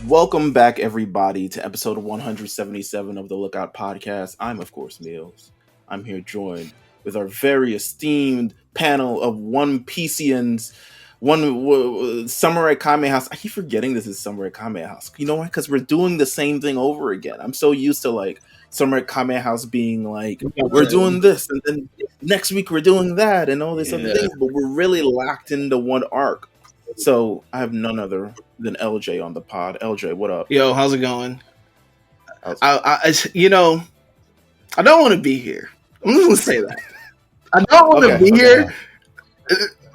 Welcome back, everybody, to episode 177 of the Lookout Podcast. I'm, of course, Meelz. I'm here joined with our very esteemed panel of One Pieceans, Samurai Kame House. I keep forgetting this is Samurai Kame House. You know why? Because we're doing the same thing over again. I'm so used to Samurai Kame House being we're doing this, and then next week we're doing that, and all these other things, but we're really locked into one arc. So I have none other than LJ on the pod. LJ, what up? Yo, how's it going? I don't want to be here. I'm just gonna say that. I don't want to be here.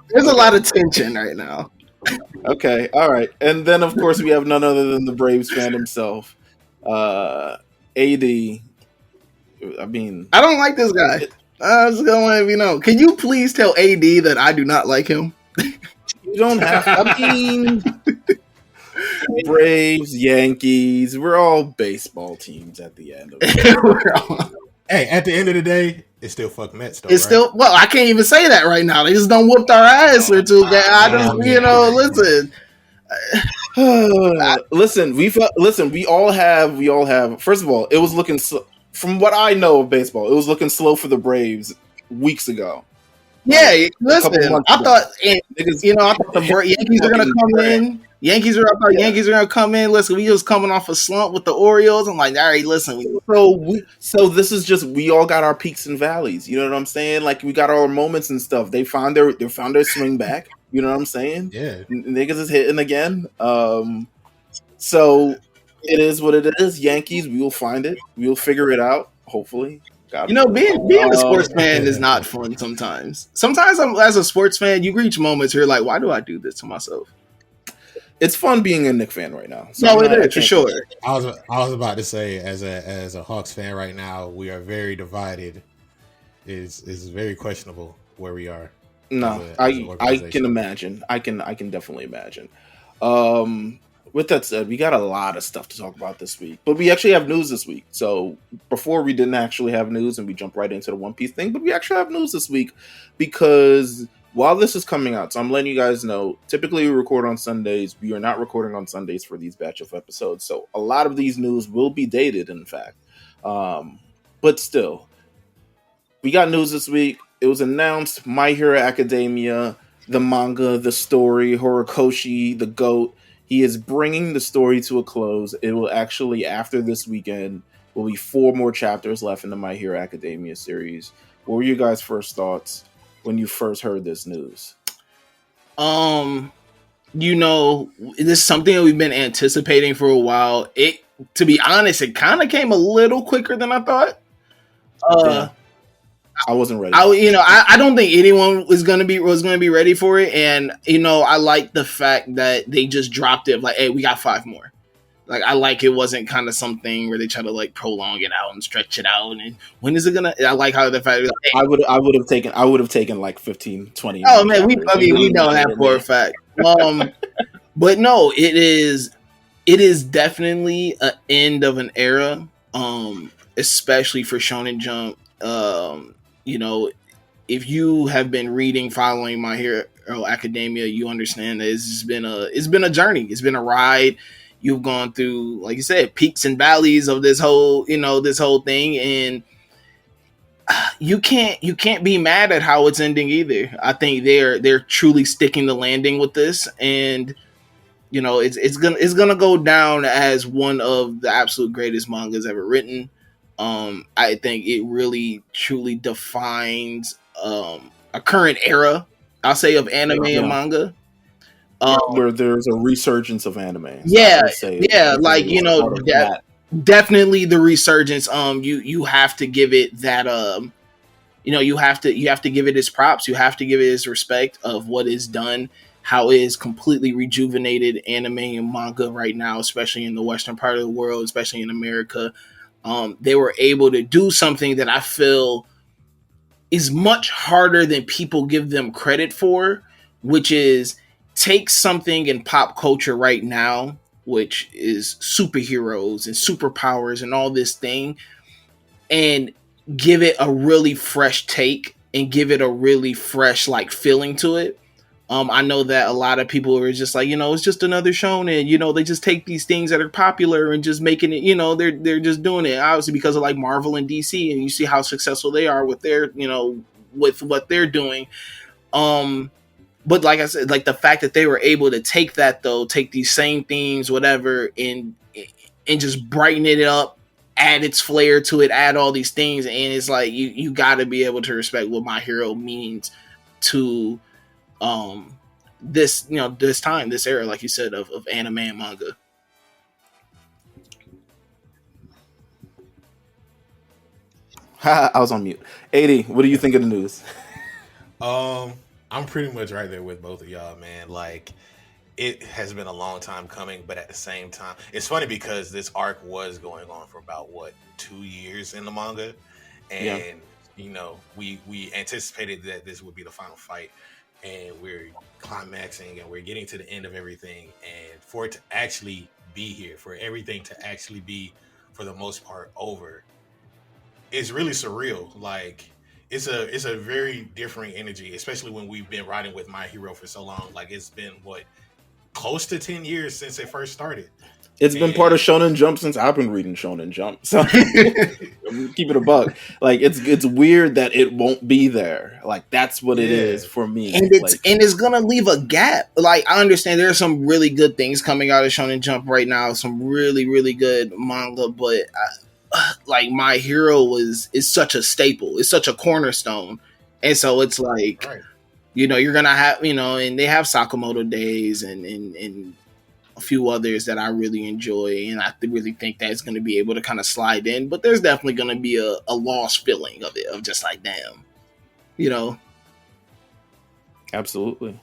There's a lot of tension right now. Okay, all right. And then, of course, we have none other than the Braves fan himself, AD. I mean, I don't like this guy. I just gonna let you know. Can you please tell AD that I do not like him? You don't have to. I mean, Braves, Yankees, we're all baseball teams at the end of it. Hey, at the end of the day, it's still fuck Mets, though. It's right? still, well, I can't even say that right now. They just don't whooped our ass or two. Listen. Listen, we all have. First of all, it was looking from what I know of baseball, it was looking slow for the Braves weeks ago. Yeah, listen. I thought the Yankees were gonna come in. Yankees are gonna come in. Listen, we was coming off a slump with the Orioles. I'm like, all right, listen. So this is just, we all got our peaks and valleys. You know what I'm saying? Like, we got our moments and stuff. They found their swing back. You know what I'm saying? Yeah, niggas is hitting again. So it is what it is. Yankees, we will find it. We will figure it out. Hopefully. Being a sports fan is not fun sometimes. Sometimes, as a sports fan, you reach moments where you're like, why do I do this to myself? It's fun being a Knicks fan right now. So no, it is, for sure. I was about to say, as a Hawks fan right now, we are very divided. It's very questionable where we are. No, I can imagine. I can definitely imagine. With that said, we got a lot of stuff to talk about this week, but we actually have news this week. So before, we didn't actually have news and we jumped right into the One Piece thing, but we actually have news this week because while this is coming out, so I'm letting you guys know, typically we record on Sundays. We are not recording on Sundays for these batch of episodes. So a lot of these news will be dated, in fact. But still, we got news this week. It was announced My Hero Academia, the manga, the story, Horikoshi, the GOAT. He is bringing the story to a close. It will actually, after this weekend, will be 4 more chapters left in the My Hero Academia series. What were your guys' first thoughts when you first heard this news? This is something that we've been anticipating for a while. To be honest, it kind of came a little quicker than I thought. Yeah. I wasn't ready. I don't think anyone was gonna be ready for it, and I like the fact that they just dropped it like, hey, we got 5 more. Like, I like it wasn't kind of something where they try to like prolong it out and stretch it out. And when is it gonna? I like how the fact. Like, hey, I would have taken like 15, 20. Oh man, we know that for a fact. But no, it is definitely an end of an era. Especially for Shonen Jump. If you have been following My Hero Academia, you understand that it's been a journey. It's been a ride. You've gone through, like you said, peaks and valleys of this whole thing, and you can't be mad at how it's ending either. I think they're truly sticking the landing with this, and it's gonna go down as one of the absolute greatest mangas ever written. I think it really truly defines a current era, I'll say, of anime and manga. Where there's a resurgence of anime. Definitely the resurgence. You have to give it that. You have to give it its props. You have to give it its respect of what is done, how it is completely rejuvenated anime and manga right now, especially in the western part of the world, especially in America. They were able to do something that I feel is much harder than people give them credit for, which is take something in pop culture right now, which is superheroes and superpowers and all this thing, and give it a really fresh take and give it a really fresh feeling to it. I know that a lot of people are just like, it's just another shonen. They just take these things that are popular and just making it. They're just doing it obviously because of like Marvel and DC, and you see how successful they are with their, with what they're doing. But like I said, like the fact that they were able to take that though, take these same themes, whatever, and just brighten it up, add its flair to it, add all these things, and it's like you got to be able to respect what My Hero means to this this era, like you said, of anime and manga. I was on mute. 80, what do you think of the news? I'm pretty much right there with both of y'all, man. Like, it has been a long time coming, but at the same time, it's funny because this arc was going on for about 2 years in the manga, and we anticipated that this would be the final fight, and we're climaxing and we're getting to the end of everything, and for it to actually be here, for everything to actually be, for the most part, over, it's really surreal. Like, it's a very different energy, especially when we've been riding with My Hero for so long. Like, it's been close to 10 years since it first started. It's been part of Shonen Jump since I've been reading Shonen Jump. So keep it a buck. Like, it's weird that it won't be there. Like, that's what it is for me. And it's gonna leave a gap. Like, I understand there are some really good things coming out of Shonen Jump right now, some really, really good manga, but like My Hero is such a staple. It's such a cornerstone. And so it's like, you're gonna have, and they have Sakamoto Days and a few others that I really enjoy, and I really think that it's gonna be able to kind of slide in. But there's definitely gonna be a lost feeling of it, of just like, damn, Absolutely.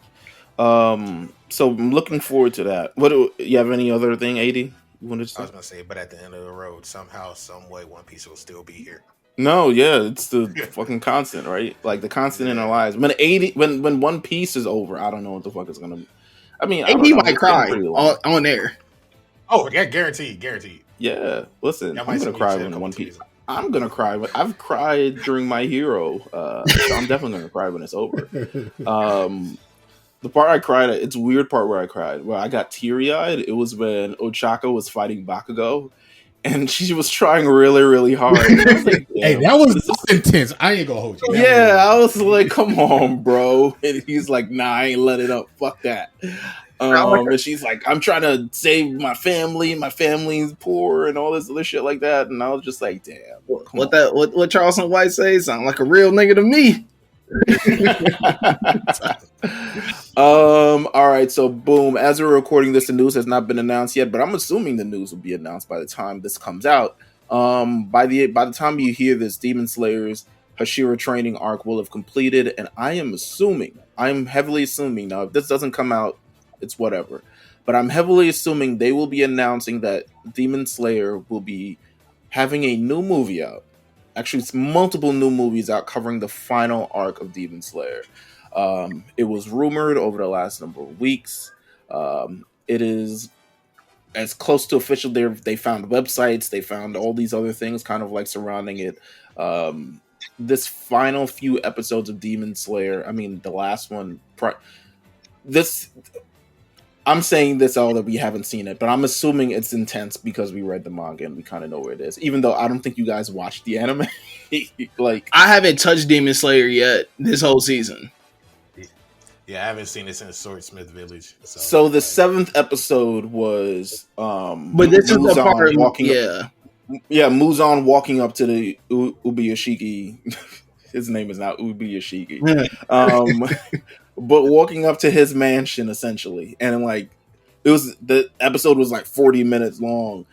So I'm looking forward to that. What do you have any other thing, 80? You wanted to say? I was gonna say, but at the end of the road, somehow, some way, One Piece will still be here. No, yeah, it's the fucking constant, right? Like the constant in our lives. When One Piece is over, I don't know what the fuck is gonna be. I mean, he might cry on air. Oh, yeah, guaranteed. Yeah, listen, I'm gonna cry when One Piece. I'm gonna cry. I've cried during My Hero, so I'm definitely gonna cry when it's over. The part I cried at, it's a weird part where I cried, where I got teary-eyed. It was when Ochako was fighting Bakugo, and she was trying really, really hard. I was like, hey, that was intense. I ain't gonna hold you. I was like, come on, bro. And he's like, nah, I ain't let it up. Fuck that. And she's like, I'm trying to save my family. My family's poor and all this other shit like that. And I was just like, damn. What Charleston White says sound like a real nigga to me. All right, so boom, as we're recording this, the news has not been announced yet, but I'm assuming the news will be announced by the time this comes out. By the time you hear this, Demon Slayer's Hashira training arc will have completed, and I'm heavily assuming, now if this doesn't come out, it's whatever, but I'm heavily assuming they will be announcing that Demon Slayer will be having a new movie out. Actually, it's multiple new movies out covering the final arc of Demon Slayer. It was rumored over the last number of weeks. It is as close to official. They found websites. They found all these other things kind of like surrounding it. This final few episodes of Demon Slayer, I mean, the last one... I'm saying this all that we haven't seen it, but I'm assuming it's intense because we read the manga and we kind of know where it is. Even though I don't think you guys watched the anime. Like, I haven't touched Demon Slayer yet this whole season. Yeah, I haven't seen it since Swordsmith Village. So the 7th episode was, but this is the part, Muzan walking up to the Ubuyashiki. His name is not Ubuyashiki. But walking up to his mansion essentially, and like the episode was like 40 minutes long.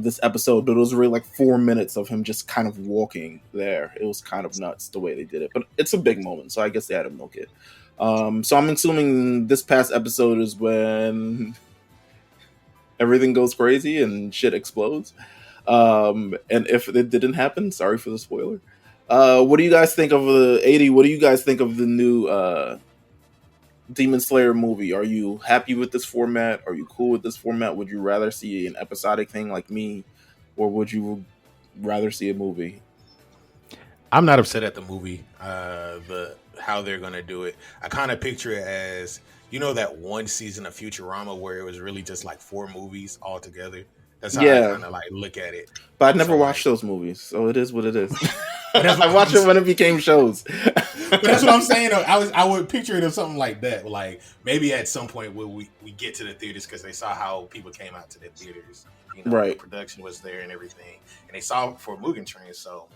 This episode, but it was really like 4 minutes of him just kind of walking there. It was kind of nuts the way they did it, but it's a big moment, so I guess they had to milk it. So I'm assuming this past episode is when everything goes crazy and shit explodes. And if it didn't happen, sorry for the spoiler. What do you guys think of the 80? What do you guys think of the new Demon Slayer movie? Are you happy with this format? Are you cool with this format? Would you rather see an episodic thing like me, or would you rather see a movie? I'm not upset at the movie. How they're gonna do it, I kind of picture it as, You know that one season of Futurama where it was really just like 4 movies all together? That's how I Yeah, kind of like look at it. but I never So watched like, those movies, so it is what it is. but that's I what watched it when it became shows. but that's what I'm saying. Though. I would picture it as something like that. Like maybe at some point where we get to the theaters because they saw how people came out to the theaters. You know, the Right. production was there and everything, and they saw it for Mugen Train. So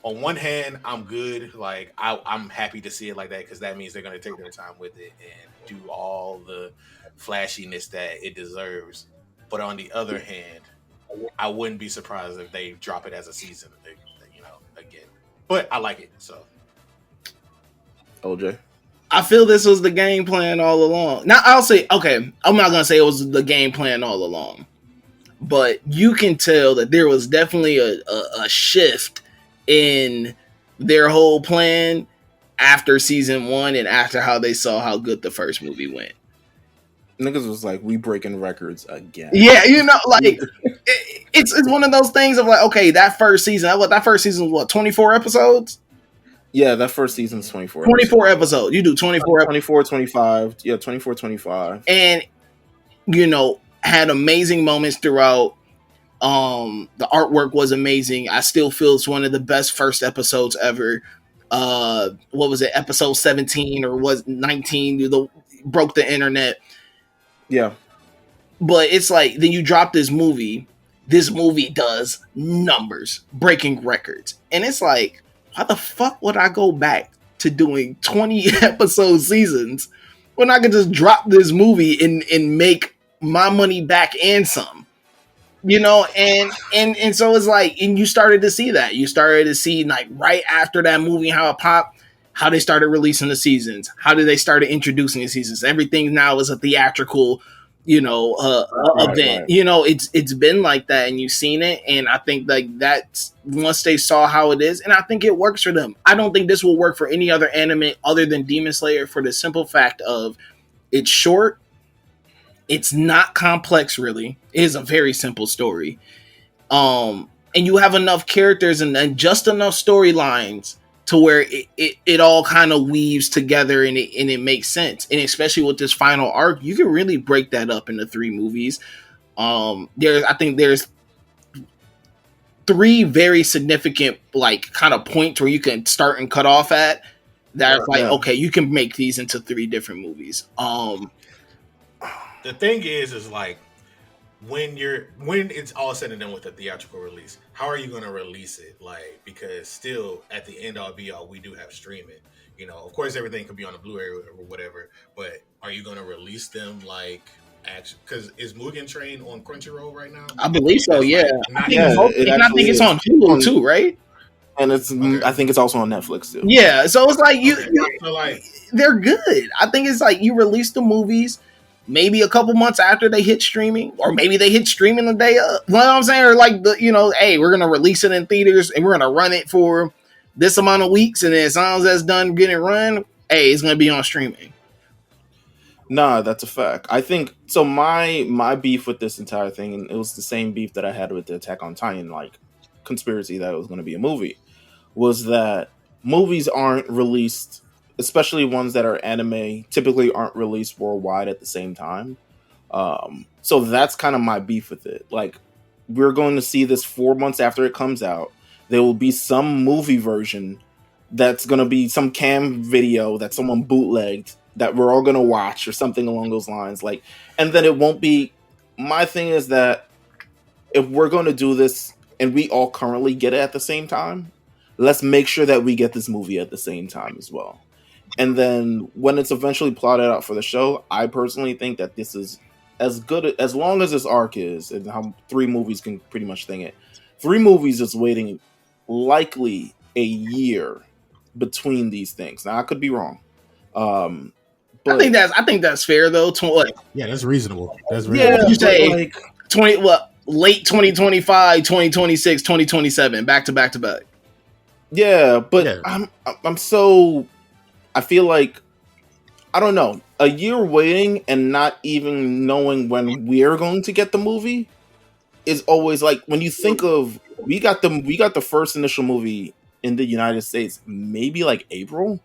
on one hand, I'm good. Like I'm happy to see it like that because that means they're going to take their time with it and do all the flashiness that it deserves. But on the other hand, I wouldn't be surprised if they drop it as a season, you know, again. But I like it, so. OJ. I feel this was the game plan all along. Now I'll say, okay, I'm not gonna say it was the game plan all along, but you can tell that there was definitely a shift in their whole plan after season 1 and after how they saw how good the first movie went. Niggas was like, we breaking records again. Yeah, you know, like it's one of those things of like, okay, that first season was what, 24 episodes? Yeah, that first season's 24. 24 episodes. You do 24 24, 25. Yeah, 24, 25. And, you know, had amazing moments throughout. The artwork was amazing. I still feel it's one of the best first episodes ever. What was it, episode 17 or was 19? Broke the internet. Yeah. But it's like, then you drop this movie. This movie does numbers, breaking records. And it's like, how the fuck would I go back to doing 20 episode seasons when I could just drop this movie and make my money back and some? You know, and so it's like, and you started to see that. You started to see, like, right after that movie, how it popped, how they started releasing the seasons, how did they start introducing the seasons. Everything now is a theatrical, you know, event. Right. You know, it's been like that, and you've seen it, and I think like that's once they saw how it is, and I think it works for them. I don't think this will work for any other anime other than Demon Slayer for the simple fact of it's short. It's not complex, really. It is a very simple story. And you have enough characters and just enough storylines to where it all kind of weaves together and it makes sense. And especially with this final arc, you can really break that up into 3 movies. I think there's 3 very significant, like, kind of points where you can start and cut off at. That's okay, you can make these into 3 different movies. The thing is like when it's all said and done with the theatrical release, how are you going to release it? Like, because still at the end all be all, we do have streaming. You know, of course everything could be on a Blu-ray or whatever, but are you going to release them like actually? Because is Mugen Train on Crunchyroll right now? I believe so. Yeah, like, I think it's on Hulu too, right? And it's I think it's also on Netflix too. Yeah, so it's like so like they're good. I think it's like you release the movies maybe a couple months after they hit streaming, or maybe they hit streaming the day up. You know what I'm saying? Or like, hey, we're going to release it in theaters and we're going to run it for this amount of weeks. And then as soon as that's done getting run, hey, it's going to be on streaming. Nah, that's a fact. I think, so my beef with this entire thing, and it was the same beef that I had with the Attack on Titan, like, conspiracy that it was going to be a movie, was that movies aren't released, especially ones that are anime, typically aren't released worldwide at the same time. So that's kind of my beef with it. Like, we're going to see this 4 months after it comes out. There will be some movie version that's going to be some cam video that someone bootlegged that we're all going to watch or something along those lines. Like, and then it won't be, my thing is that if we're going to do this and we all currently get it at the same time, let's make sure that we get this movie at the same time as well. And then when it's eventually plotted out for the show, I personally think that this is as good, as long as this arc is, and how 3 movies can pretty much thing it. 3 movies is waiting likely a year between these things. Now I could be wrong. But I think that's fair though. Yeah, that's reasonable. That's reasonable. Yeah, you say like 20 late 2025, 2026, 2027, back to back to back. Yeah, but yeah. I'm so, I feel like, I don't know, a year waiting and not even knowing when we're going to get the movie is always like, when you think of, we got the first initial movie in the United States maybe like April.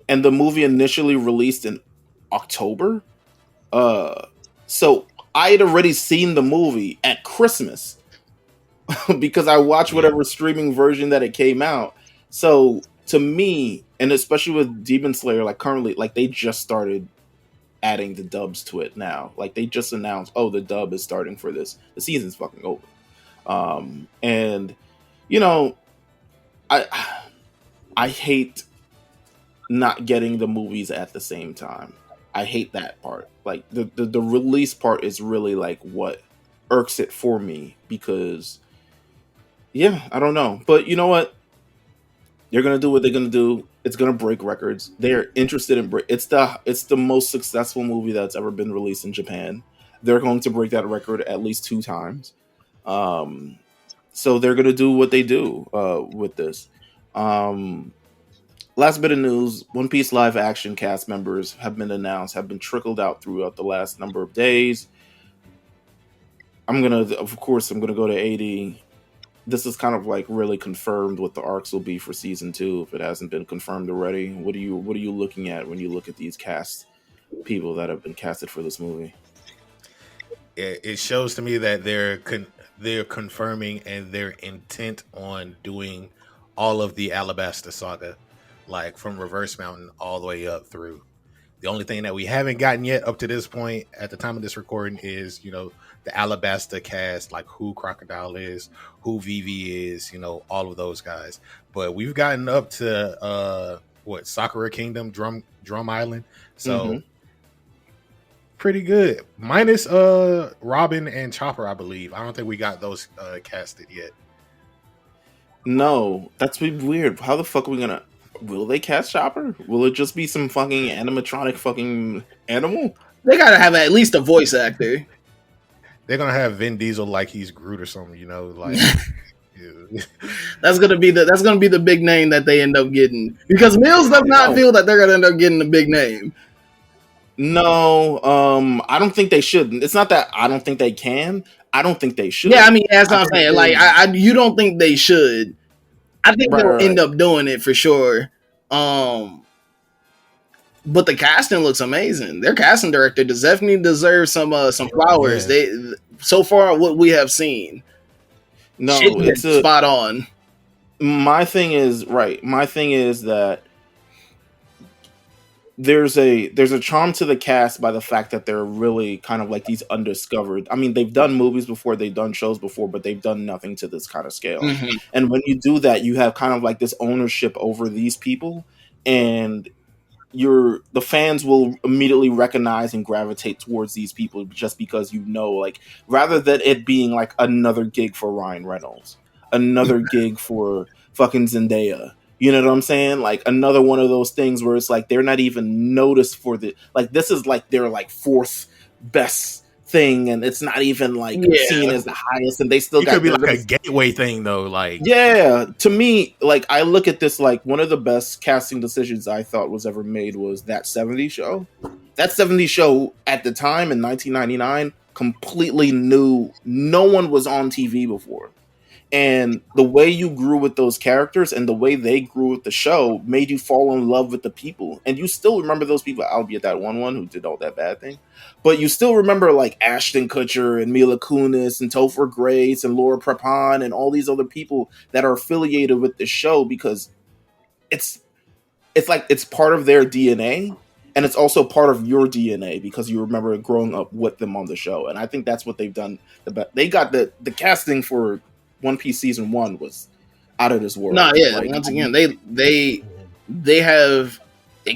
and the movie initially released in October. So I had already seen the movie at Christmas because I watched whatever streaming version that it came out. So to me, and especially with Demon Slayer, like currently, like they just started adding the dubs to it now. Like they just announced, oh, the dub is starting for this. The season's fucking over. And you know, I hate not getting the movies at the same time. I hate that part. Like the release part is really like what irks it for me because yeah, I don't know. But you know what? They're gonna do what they're gonna do. It's gonna break records. They're interested in it's the most successful movie that's ever been released in Japan. They're going to break that record at least 2 times. So they're gonna do what they do with this. Last bit of news: One Piece live action cast members have been announced, have been trickled out throughout the last number of days. I'm gonna go to 80. This is kind of like really confirmed what the arcs will be for season 2 if it hasn't been confirmed already. What are you looking at when you look at these cast people that have been casted for this movie? It shows to me that they're confirming and their intent on doing all of the Alabasta Saga, like from Reverse Mountain all the way up through. The only thing that we haven't gotten yet up to this point at the time of this recording is, the Alabasta cast, like who Crocodile is, who Vivi is, all of those guys. But we've gotten up to Sakura Kingdom, Drum Island. So pretty good. Minus Robin and Chopper, I believe. I don't think we got those casted yet. No, that's weird. How the fuck are we gonna? Will they cast Chopper? Will it just be some fucking animatronic fucking animal? They gotta have at least a voice actor. They're gonna have Vin Diesel like he's Groot or something, like. That's gonna be the big name that they end up getting because Meelz does not feel that they're gonna end up getting a big name. No, I don't think they should. It's not that I don't think they can. I don't think they should. Yeah, I mean that's what I'm saying. Like, you don't think they should. I think they'll end up doing it for sure. But the casting looks amazing. Their casting director definitely deserves some flowers. They so far what we have seen. No, it's spot on. My thing is that there's a charm to the cast by the fact that they're really kind of like these undiscovered. I mean, they've done movies before, they've done shows before, but they've done nothing to this kind of scale. And when you do that, you have kind of like this ownership over these people, and the fans will immediately recognize and gravitate towards these people just because like, rather than it being like another gig for Ryan Reynolds, another gig for fucking Zendaya. You know what I'm saying? Like another one of those things where it's like they're not even noticed for this is like their like 4th best thing, and it's not even like seen as the highest, and they still could be like a gateway thing though. Like, yeah, to me, like I look at this like one of the best casting decisions I thought was ever made was that 70s show. That 70s show at the time in 1999, completely new. No one was on TV before. And the way you grew with those characters and the way they grew with the show made you fall in love with the people. And you still remember those people, albeit that one who did all that bad thing. But you still remember like Ashton Kutcher and Mila Kunis and Topher Grace and Laura Prepon and all these other people that are affiliated with the show because it's like it's part of their DNA. And it's also part of your DNA because you remember growing up with them on the show. And I think that's what they've done. They got the casting for One Piece season 1 was out of this world. No, yeah. Like, once again, they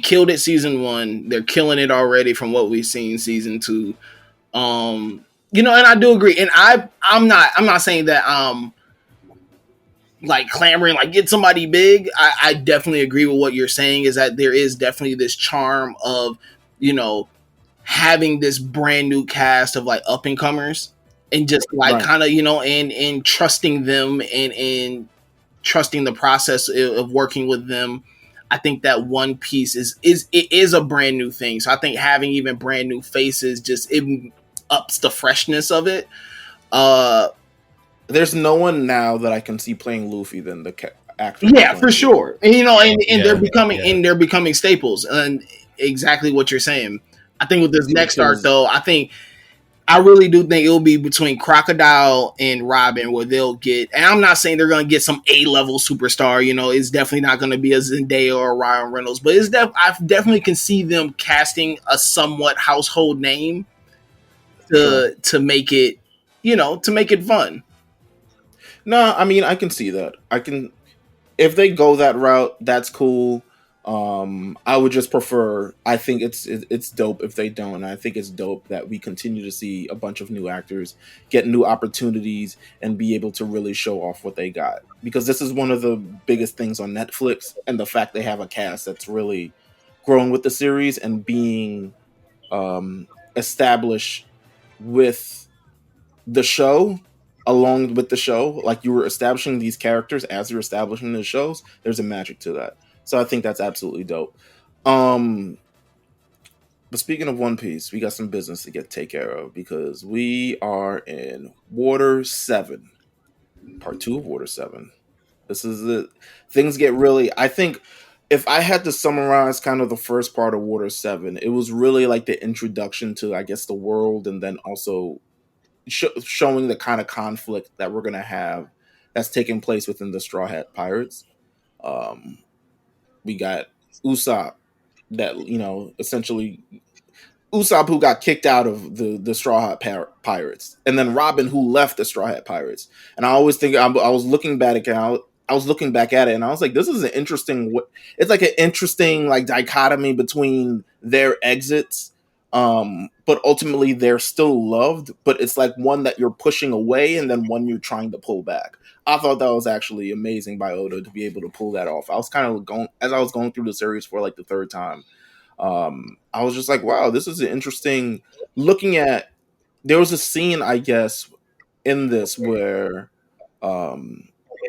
killed it season 1. They're killing it already from what we've seen season 2. And I do agree. And I'm not saying that like clamoring like get somebody big. I definitely agree with what you're saying. Is that there is definitely this charm of having this brand new cast of like up and comers. And just like kind of, and trusting them and trusting the process of working with them. I think that One Piece is a brand new thing. So I think having even brand new faces it ups the freshness of it. There's no one now that I can see playing Luffy than actor. Yeah, for sure. And, and they're becoming staples, and exactly what you're saying. I think with this next arc, though, I really do think it'll be between Crocodile and Robin where they'll get, and I'm not saying they're going to get some A-level superstar, it's definitely not going to be a Zendaya or a Ryan Reynolds, but I definitely can see them casting a somewhat household name to make it, to make it fun. No, I mean, I can see that. If they go that route, that's cool. I would just prefer. I think it's dope if they don't. I think it's dope that we continue to see a bunch of new actors get new opportunities and be able to really show off what they got. Because this is one of the biggest things on Netflix, and the fact they have a cast that's really growing with the series and being established with the show. Along with the show, like you were establishing these characters as you're establishing the shows, there's a magic to that. So I think that's absolutely dope. But speaking of One Piece, we got some business to take care of because we are in Water 7, Part 2 of Water 7. This is it. Things get really, I think, if I had to summarize kind of the first part of Water 7, it was really like the introduction to, I guess, the world, and then also showing the kind of conflict that we're going to have that's taking place within the Straw Hat Pirates. We got Usopp that, essentially Usopp who got kicked out of the Straw Hat Pirates, and then Robin who left the Straw Hat Pirates. And I always think I was looking back at it. I was looking back at it, and I was like, "This is an interesting. It's like an interesting like dichotomy between their exits." But ultimately they're still loved, but it's like one that you're pushing away and then one you're trying to pull back. I thought that was actually amazing by Oda to be able to pull that off. I was kind of as I was going through the series for like the third time. I was just like, wow, this is an interesting looking at. There was a scene, I guess, in this where, or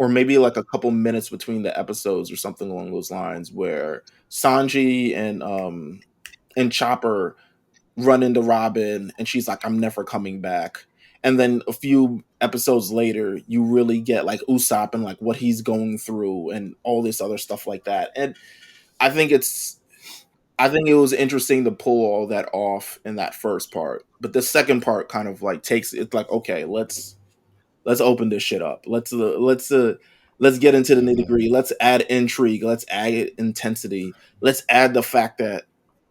maybe like a couple minutes between the episodes or something along those lines, where Sanji and Chopper run into Robin and she's like, I'm never coming back. And then a few episodes later, you really get like Usopp and like what he's going through and all this other stuff like that. And I think it was interesting to pull all that off in that first part. But the second part kind of like takes it's like, okay, let's open this shit up. Let's get into the nitty-gritty. Let's add intrigue. Let's add intensity. Let's add the fact that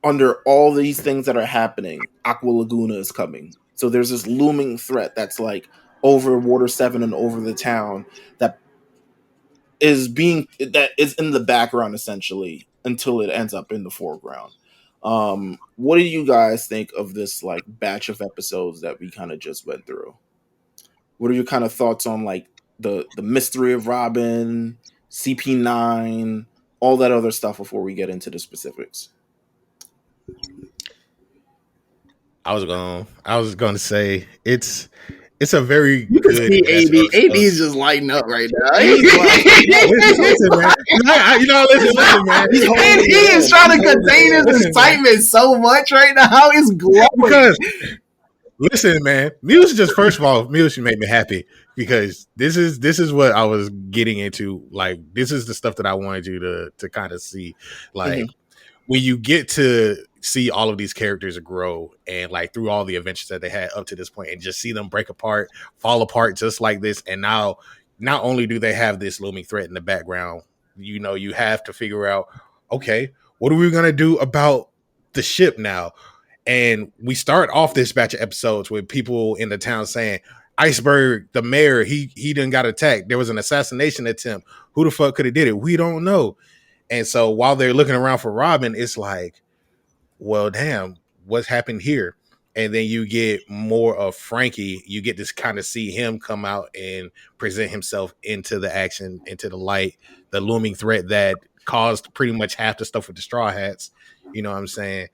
under all these things that are happening, Aqua Laguna is coming. So there's this looming threat that's like over Water 7 and over the town that is in the background essentially until it ends up in the foreground. What do you guys think of this like batch of episodes that we kind of just went through? What are your kind of thoughts on like the mystery of Robin, CP9, all that other stuff before we get into the specifics? I was going to say it's a very you good. See AD is just lighting up right now. Listen, man. Listen, man. He is trying to contain his excitement so much right now. It's glowing. Because listen, man. Meelz just first of all, Meelz should make me happy because this is what I was getting into. Like this is the stuff that I wanted you to kind of see. Like when you get to see all of these characters grow and like through all the adventures that they had up to this point and just see them break apart, fall apart just like this. And now not only do they have this looming threat in the background, you have to figure out, okay, what are we going to do about the ship now? And we start off this batch of episodes with people in the town saying, Iceburg, the mayor, he done got attacked. There was an assassination attempt. Who the fuck could have did it? We don't know. And so while they're looking around for Robin, it's like, well, damn, what's happened here? And then you get more of Franky. You get to kind of see him come out and present himself into the action, into the light, the looming threat that caused pretty much half the stuff with the Straw Hats. You know what I'm saying?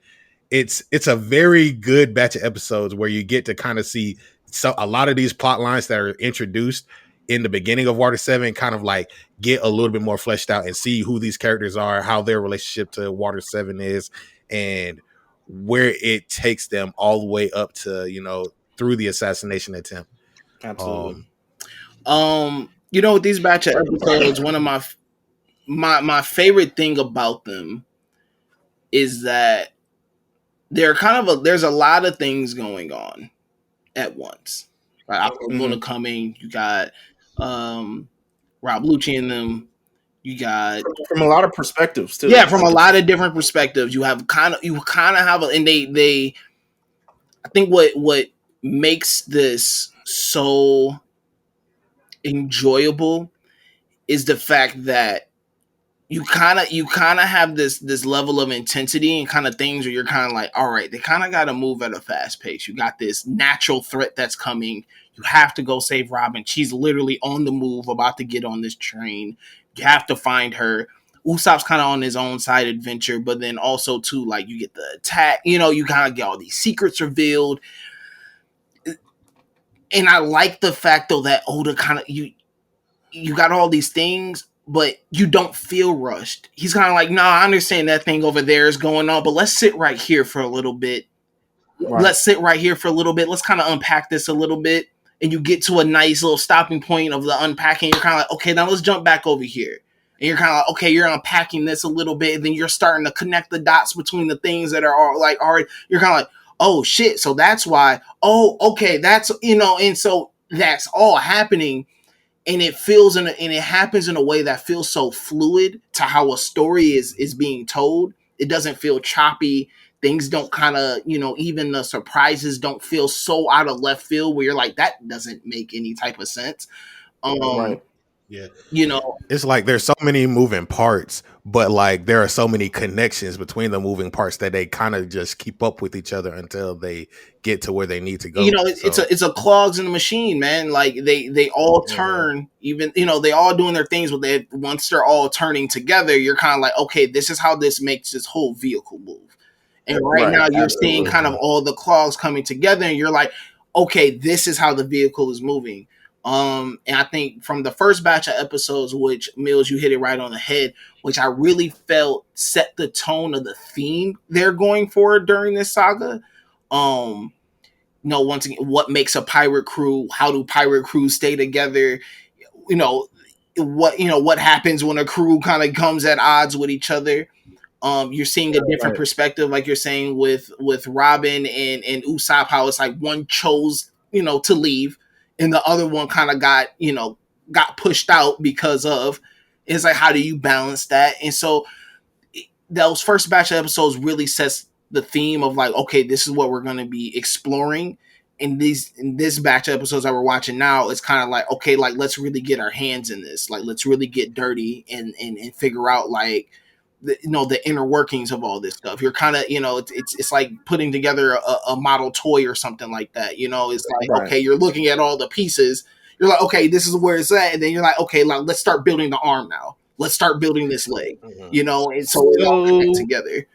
It's a very good batch of episodes where you get to kind of see a lot of these plot lines that are introduced in the beginning of Water 7 kind of like get a little bit more fleshed out and see who these characters are, how their relationship to Water 7 is, and where it takes them all the way up to, through the assassination attempt. Absolutely. With these batch of episodes, one of my my favorite thing about them is that they're there's a lot of things going on at once. Right, Aqua Laguna coming, you got Rob Lucci in them. You got from a lot of perspectives too. Yeah, from a lot of different perspectives. You kind of have and they I think what makes this so enjoyable is the fact that you kind of have this level of intensity and kind of things where you're kind of like, all right, they kind of got to move at a fast pace. You got this natural threat that's coming. You have to go save Robin. She's literally on the move, about to get on this train. You have to find her. Usopp's kind of on his own side adventure, but then also too, like, you get the attack. You kind of get all these secrets revealed, and I like the fact though that Oda kind of you got all these things, but you don't feel rushed. He's kind of like, nah, I understand that thing over there is going on, but let's sit right here for a little bit. Right. Let's sit right here for a little bit. Let's kind of unpack this a little bit. And you get to a nice little stopping point of the unpacking. You're kind of like, okay, now let's jump back over here. And you're kind of like, okay, you're unpacking this a little bit. And then you're starting to connect the dots between the things that are all like already. You're kind of like, oh shit. So that's why. Oh, okay. That's, and so that's all happening. And it happens in a way that feels so fluid to how a story is being told. It doesn't feel choppy. Things don't kind of, even the surprises don't feel so out of left field where you're like, that doesn't make any type of sense. Right. Yeah. It's like there's so many moving parts, but like there are so many connections between the moving parts that they kind of just keep up with each other until they get to where they need to go. It's a clogs in the machine, man. Like they all turn, even they all doing their things, but once they're all turning together, you're kind of like, okay, this is how this makes this whole vehicle move. And right now you're seeing kind of all the clogs coming together, and you're like, okay, this is how the vehicle is moving. And I think from the first batch of episodes, which Meelz, you hit it right on the head, which I really felt set the tone of the theme they're going for during this saga. Once again, what makes a pirate crew? How do pirate crews stay together? What happens when a crew kind of comes at odds with each other? You're seeing a different perspective, like you're saying with Robin and Usopp, how it's like one chose, to leave, and the other one kind of got pushed out because of. It's like, how do you balance that? And so those first batch of episodes really sets the theme of like, okay, this is what we're going to be exploring. In this batch of episodes that we're watching now, it's kind of like, okay, like let's really get our hands in this, like let's really get dirty and figure out like the inner workings of all this stuff. You're kind of, it's like putting together a model toy or something like that. It's like, right. Okay, you're looking at all the pieces. You're like, okay, this is where it's at. And then you're like, okay, like, let's start building the arm now. Let's start building this leg, and so it all connects together.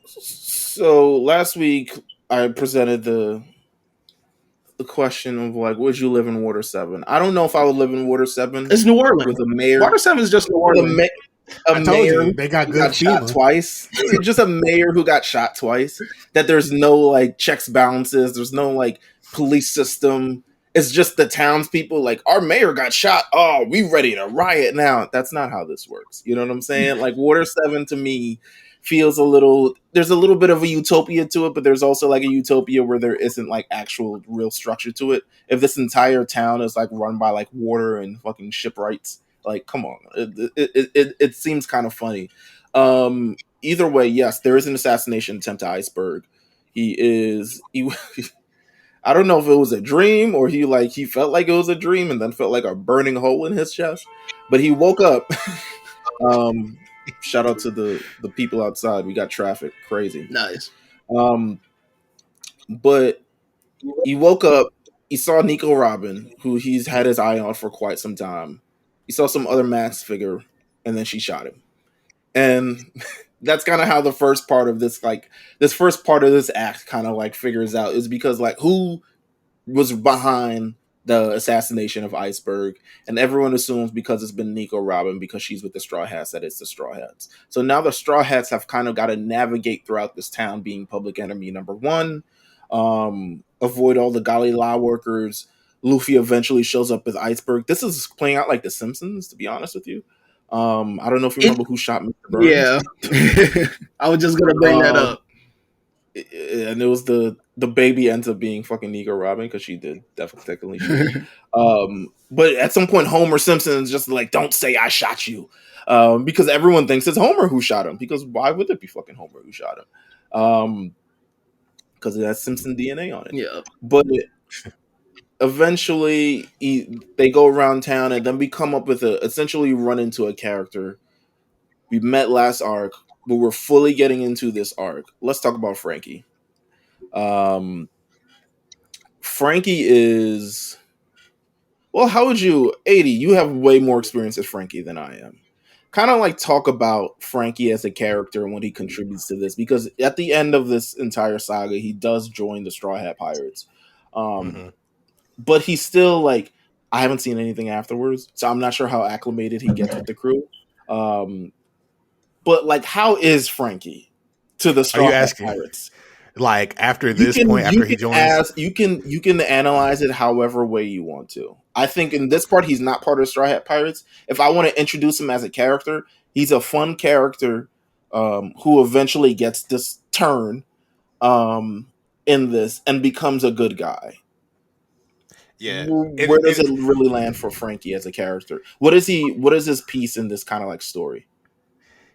So last week I presented the question of like, would you live in Water 7? I don't know if I would live in Water 7. It's New Orleans. With a mayor. Water 7 is just New Orleans. A mayor they got shot twice. Just a mayor who got shot twice. That there's no like checks, balances. There's no like police system. It's just the townspeople. Like, our mayor got shot. Oh, we ready to riot now. That's not how this works. You know what I'm saying? Like, Water 7 to me feels there's a little bit of a utopia to it, but there's also like a utopia where there isn't like actual real structure to it. If this entire town is like run by like water and fucking shipwrights, like, come on, it seems kind of funny. Either way, yes, there is an assassination attempt to Iceburg. He I don't know if it was a dream or he felt like it was a dream and then felt like a burning hole in his chest, but he woke up. Shout out to the people outside. We got traffic, crazy, nice. But he woke up. He saw Nico Robin, who he's had his eye on for quite some time. He saw some other masked figure, and then she shot him. And that's kind of how the first part of this act kind of like figures out, is because like who was behind the assassination of Iceburg, and everyone assumes because it's been Nico Robin because she's with the Straw Hats that it's the Straw Hats. So now the Straw Hats have kind of got to navigate throughout this town being public enemy number one, avoid all the Gali La workers. Luffy eventually shows up with Iceburg. This is playing out like The Simpsons, to be honest with you. I don't know if you remember who shot Mr. Burns. Yeah. I was just gonna bring that up. And it was the baby ends up being fucking Nico Robin because she did definitely shoot. But at some point, Homer Simpson is just like, "Don't say I shot you," because everyone thinks it's Homer who shot him. Because why would it be fucking Homer who shot him? Because it has Simpson DNA on it. Yeah. But eventually, they go around town, and then we come up with essentially run into a character we met last arc, but we're fully getting into this arc. Let's talk about Franky. Franky is, well, how would you, 80, you have way more experience as Franky than I am. Kind of like talk about Franky as a character and what he contributes to this, because at the end of this entire saga, he does join the Straw Hat Pirates. But he's still like, I haven't seen anything afterwards, so I'm not sure how acclimated he gets with the crew. But like, how is Franky to the Straw Hat Pirates? Like after this point, after he joins, you can analyze it however way you want to. I think in this part, he's not part of the Straw Hat Pirates. If I want to introduce him as a character, he's a fun character who eventually gets this turn in this and becomes a good guy. Yeah. Where does it really land for Franky as a character? What is his piece in this kind of like story?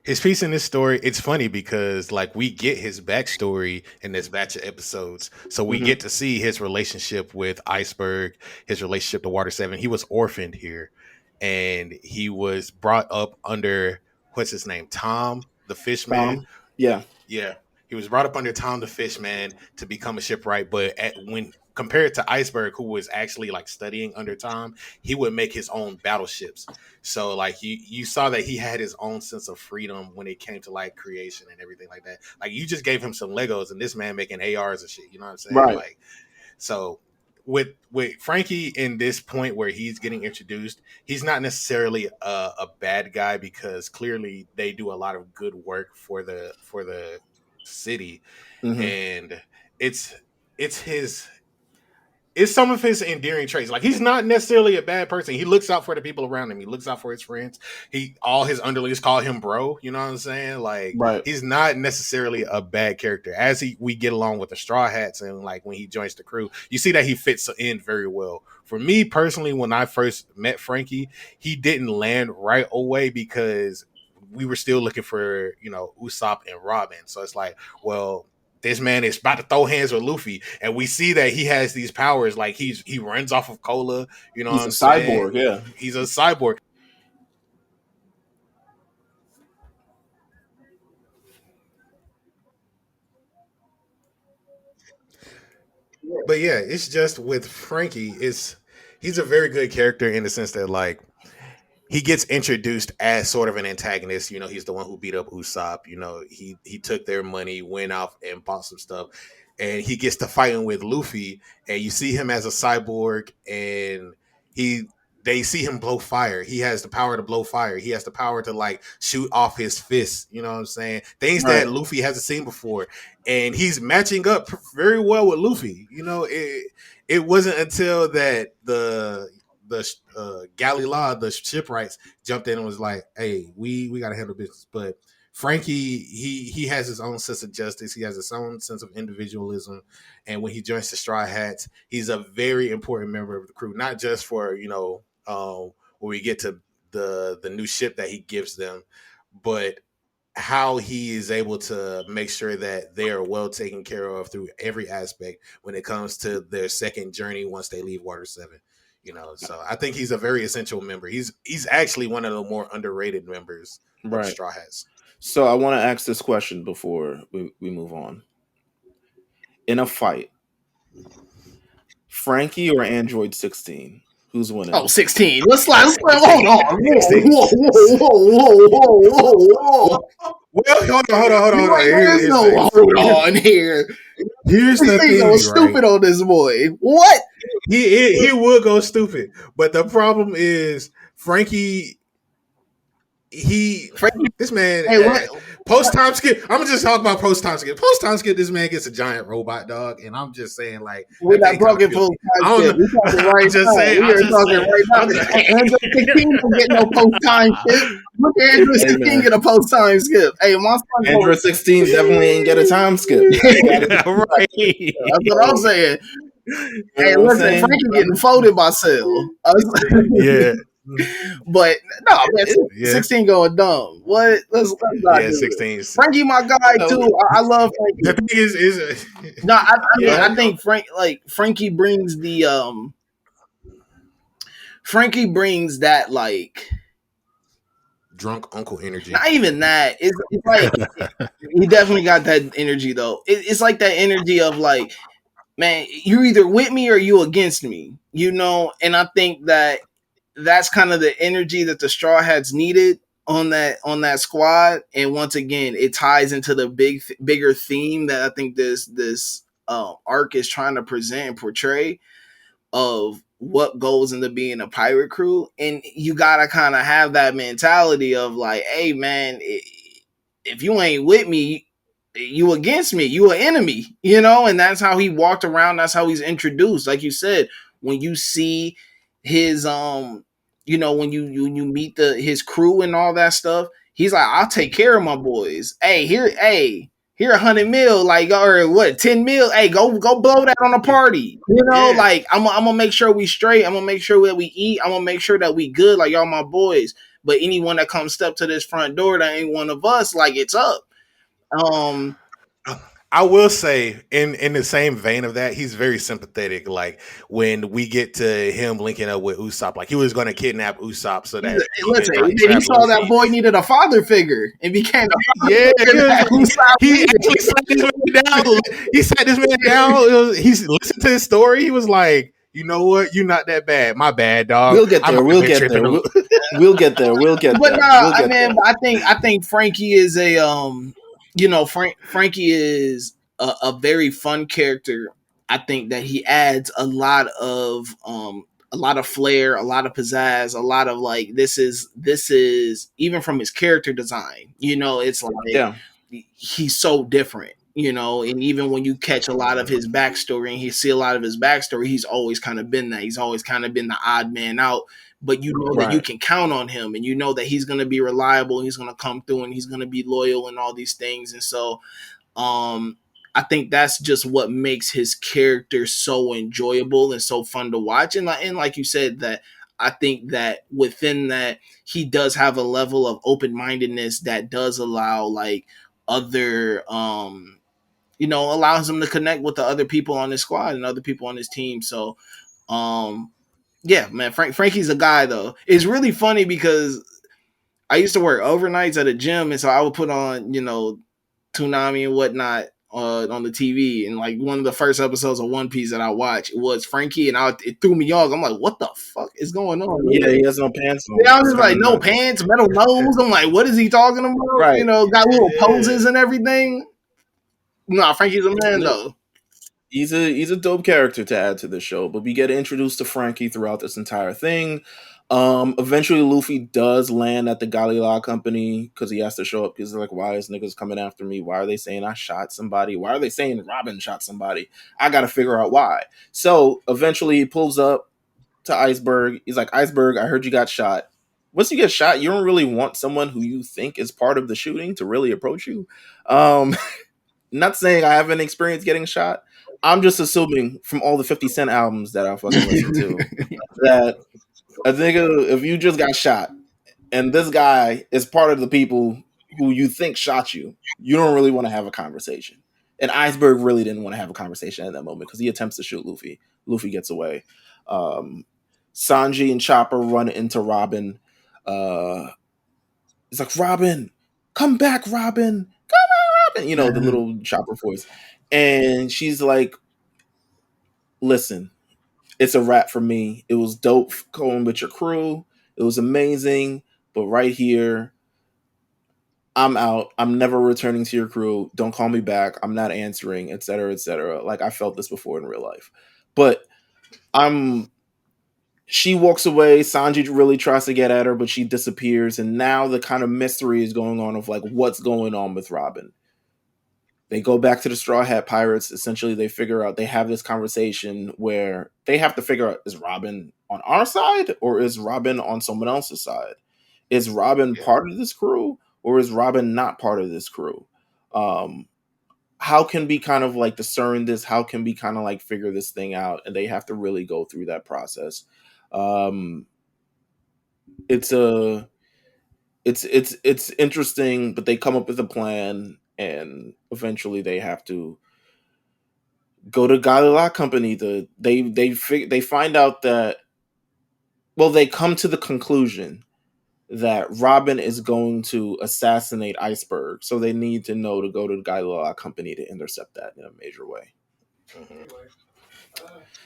His piece in this story, it's funny because like we get his backstory in this batch of episodes. So we get to see his relationship with Iceburg, his relationship to Water 7. He was orphaned here and he was brought up under, what's his name? Tom, the Fishman. Yeah. He was brought up under Tom the Fishman to become a shipwright. But when compared to Iceburg, who was actually like studying under Tom, he would make his own battleships. So like you saw that he had his own sense of freedom when it came to like creation and everything like that. Like you just gave him some Legos and this man making ARs and shit. You know what I'm saying? Right. Like, so with Franky in this point where he's getting introduced, he's not necessarily a bad guy because clearly they do a lot of good work for the city, and it's some of his endearing traits. Like he's not necessarily a bad person. He looks out for the people around him. He looks out for his friends. All his underlings call him bro. You know what I'm saying? Like he's not necessarily a bad character. As we get along with the Straw Hats and like when he joins the crew, you see that he fits in very well. For me personally, when I first met Franky, he didn't land right away because we were still looking for, Usopp and Robin. So it's like, well, this man is about to throw hands with Luffy, and we see that he has these powers. Like he runs off of cola. You know, he's a cyborg. Yeah, he's a cyborg. But yeah, it's just with Franky, he's a very good character in the sense that like he gets introduced as sort of an antagonist. He's the one who beat up Usopp. He took their money, went off and bought some stuff, and he gets to fighting with Luffy. And you see him as a cyborg, and they see him blow fire. He has the power to blow fire. He has the power to like shoot off his fists. You know what I'm saying? Things that Luffy hasn't seen before, and he's matching up very well with Luffy. It wasn't until that the Galila, the shipwrights, jumped in and was like, "Hey, we got to handle business." But Franky, he has his own sense of justice. He has his own sense of individualism, and when he joins the Straw Hats, he's a very important member of the crew. Not just for when we get to the new ship that he gives them, but how he is able to make sure that they are well taken care of through every aspect when it comes to their second journey once they leave Water 7. So I think he's a very essential member. He's actually one of the more underrated members of Straw Hats. So I want to ask this question before we move on. In a fight, Franky or Android 16? Who's winning? Oh, 16. Let's hold on. Whoa. Well, hold on. Hold on here. Here's the thing. Go stupid on this boy. What? He would go stupid, but the problem is Franky. this man Hey, post time skip. I'm gonna just talk about post time skip. Post time skip. This man gets a giant robot dog, and I'm just saying like we're not talking post time skip. We're talking right I'm just now. saying. We are talking right now. Hey, Android 16 don't get no post time skip. Look at Android 16 get a post time skip. Hey, my son Android 16 definitely ain't get a time skip. Right. That's what I'm saying. Hey, You know listen, Franky getting folded by Cell. Yeah. But no, man, 16 going dumb. What? Let's not do 16. it. Franky, my guy too. I love Franky. The thing is no, I think Franky brings the Franky brings that like drunk uncle energy. Not even that. It's like he definitely got that energy though. It's like that energy of like, man, you're either with me or you against me, you know. And I think that's kind of the energy that the Straw Hats needed on that squad. And once again, it ties into the bigger theme that I think this arc is trying to present and portray of what goes into being a pirate crew. And you gotta kind of have that mentality of like, hey man, if you ain't with me, you against me, you an enemy, you know. And that's how he walked around, that's how he's introduced. Like you said, when you see his you know, when you meet his crew and all that stuff, he's like, I'll take care of my boys. Here 100 mil, like, or what, 10 mil, hey, go blow that on a party, you know. Yeah. Like I'm gonna make sure we straight, I'm gonna make sure that we eat, I'm gonna make sure that we good, like y'all my boys. But anyone that comes step to this front door that ain't one of us, like, it's up. I will say, in the same vein of that, he's very sympathetic. Like when we get to him linking up with Usopp, like he was going to kidnap Usopp so that he saw that boy needed a father figure and became a father he actually sat this man down. He sat this man down. He listened to his story. He was like, you know what? You're not that bad. My bad, dog. We'll get there. We'll get there. We'll get there. But I think Franky is a you know, Franky is a very fun character. I think that he adds a lot of flair, a lot of pizzazz, a lot of like, this is even from his character design, you know, it's like he's so different, you know. And even when you catch a lot of his backstory and you see a lot of his backstory, he's always kind of been that. He's always kind of been the odd man out. But you know that you can count on him, and you know that he's going to be reliable, he's going to come through, and he's going to be loyal and all these things. And so I think that's just what makes his character so enjoyable and so fun to watch. And like you said, that I think that within that, he does have a level of open-mindedness that does allow like other you know, allows him to connect with the other people on his squad and other people on his team. So yeah, man, Franky's a guy though. It's really funny because I used to work overnights at a gym, and so I would put on, you know, Toonami and whatnot on the TV. And like one of the first episodes of One Piece that I watched was Franky, and it threw me off. I'm like, what the fuck is going on? Yeah, he has no pants on. Yeah, I was just like, no pants, metal nose. I'm like, what is he talking about? Right. You know, got little poses and everything. Nah, Franky's a man though. He's a dope character to add to the show, but we get introduced to Franky throughout this entire thing. Eventually Luffy does land at the Galila company because he has to show up because they're like, why is niggas coming after me? Why are they saying I shot somebody? Why are they saying Robin shot somebody? I gotta figure out why. So eventually he pulls up to Iceburg. He's like, Iceburg, I heard you got shot. Once you get shot, you don't really want someone who you think is part of the shooting to really approach you. Not saying I haven't experienced getting shot. I'm just assuming from all the 50 Cent albums that I fucking listen to that a nigga, if you just got shot and this guy is part of the people who you think shot you, you don't really want to have a conversation. And Iceburg really didn't want to have a conversation at that moment because he attempts to shoot Luffy. Luffy gets away. Sanji and Chopper run into Robin. It's like, Robin, come back, Robin. Come on, Robin. You know, the little Chopper voice. And she's like, listen, it's a wrap for me. It was dope going with your crew. It was amazing. But right here, I'm out. I'm never returning to your crew. Don't call me back. I'm not answering, etc., etc. Like, I felt this before in real life. But I'm She walks away. Sanji really tries to get at her, but she disappears. And now the kind of mystery is going on of like what's going on with Robin. They go back to the Straw Hat Pirates. Essentially, they figure out, they have this conversation where they have to figure out, is Robin on our side or is Robin on someone else's side? Is Robin part of this crew or is Robin not part of this crew? How can we kind of like discern this? How can we kind of like figure this thing out? And they have to really go through that process. It's interesting, but they come up with a plan, and eventually they have to go to Galila Company. They find out that, well, they come to the conclusion that Robin is going to assassinate Iceburg, so they need to know to go to the Galila Company to intercept that in a major way.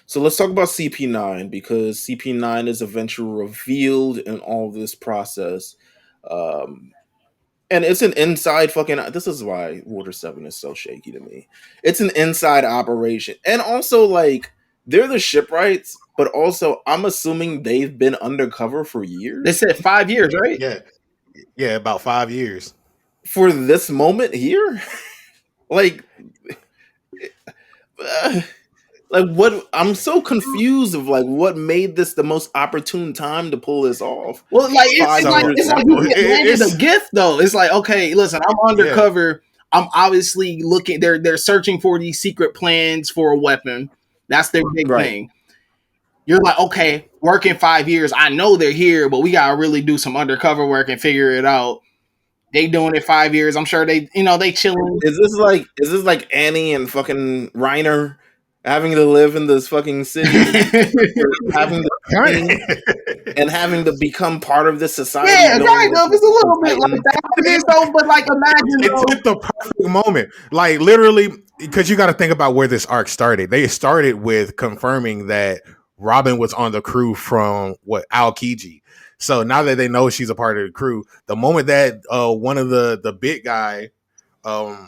So let's talk about CP9, because CP9 is eventually revealed in all this process. And it's an inside fucking... This is why Water 7 is so shaky to me. It's an inside operation. And also, like, they're the shipwrights, but also I'm assuming they've been undercover for years. They said 5 years, right? Yeah, about 5 years. For this moment here? Like what? I'm so confused of like what made this the most opportune time to pull this off. Well, like it's like you landed a gift though. It's like, okay, listen, I'm undercover. Yeah. I'm obviously looking. They're searching for these secret plans for a weapon. That's their big thing. You're like, okay, working 5 years. I know they're here, but we gotta really do some undercover work and figure it out. They doing it 5 years. I'm sure they chilling. Is this like Annie and fucking Reiner having to live in this fucking city, having to become part of this society? Yeah, kind of. It's a little bit like that. So, but like, imagine it took the perfect moment, like literally, because you got to think about where this arc started. They started with confirming that Robin was on the crew from Aokiji. So now that they know she's a part of the crew, the moment that one of the big guy, we'll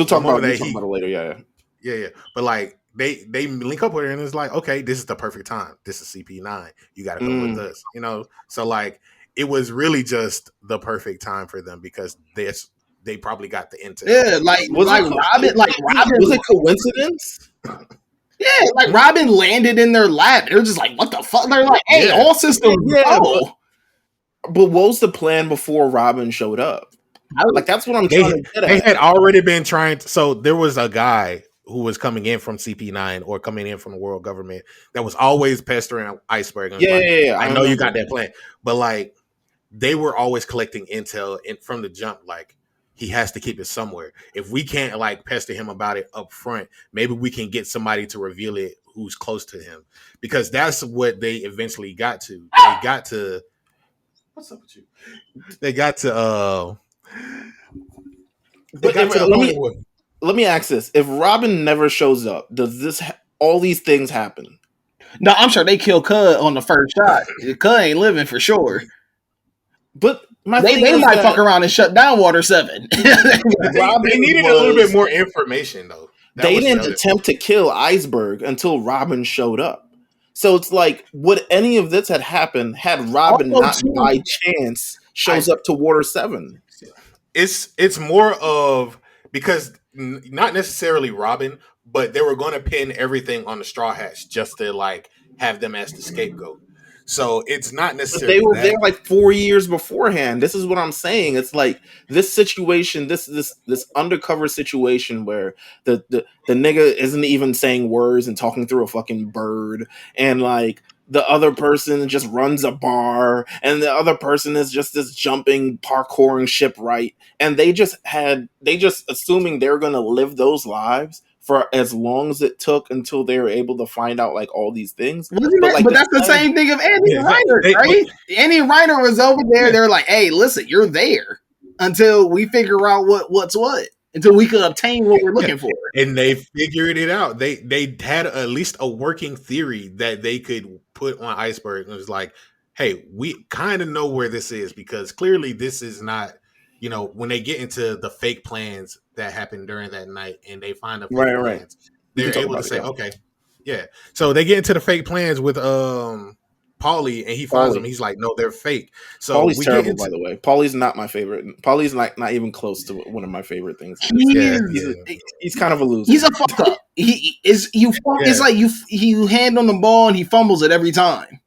talk about it later. Yeah. But like they link up with her and it's like, okay, this is the perfect time. This is CP9. You got to go with us, So like it was really just the perfect time for them because they probably got the intel. Yeah, Robin. Was it coincidence? Yeah, like Robin landed in their lap. They're just like, what the fuck? They're like, hey, all systems go. But what was the plan before Robin showed up? Like, that's what I'm trying to get at. They had already been trying to... So there was a guy who was coming in from CP9 or coming in from the world government that was always pestering Iceburg. I know you got that plan. But like, they were always collecting intel from the jump, like, he has to keep it somewhere. If we can't like pester him about it up front, maybe we can get somebody to reveal it who's close to him, because that's what they eventually got to. They got to. What's up with you? They got to. Let me ask this: if Robin never shows up, does all these things happen? No, I'm sure they kill Cud on the first shot. Cud ain't living for sure. But they might fuck around and shut down Water 7. They needed a little bit more information, though. They didn't attempt to kill Iceburg until Robin showed up. So it's like, would any of this had happened had Robin not by chance shows up to Water 7? It's more of, because not necessarily Robin, but they were going to pin everything on the Straw Hats just to like have them as the scapegoat. So it's not necessarily. But they were there like 4 years beforehand. This is what I'm saying. It's like this situation, this undercover situation where the nigga isn't even saying words and talking through a fucking bird, and like the other person just runs a bar, and the other person is just this jumping, parkouring shipwright, and they just assuming they're gonna live those lives for as long as it took until they were able to find out like all these things. But that's the same thing of Annie Reiner, right? Annie Reiner was over there. They're like, hey, listen, you're there until we figure out what's what. Until we could obtain what we're looking for. And they figured it out. They had at least a working theory that they could put on Iceburg. And it was like, hey, we kind of know where this is, because clearly this is not, when they get into the fake plans that happened during that night and they find the fake plans, they're able to say, okay, Yeah. So they get into the fake plans with Paulie, and he finds them. He's like, no, they're fake. So Paulie's we terrible, get into, by the way. Paulie's not my favorite. Paulie's not even close to one of my favorite things. He's kind of a loser. He's a fuck up. He is you. It's like you hand on the ball and he fumbles it every time.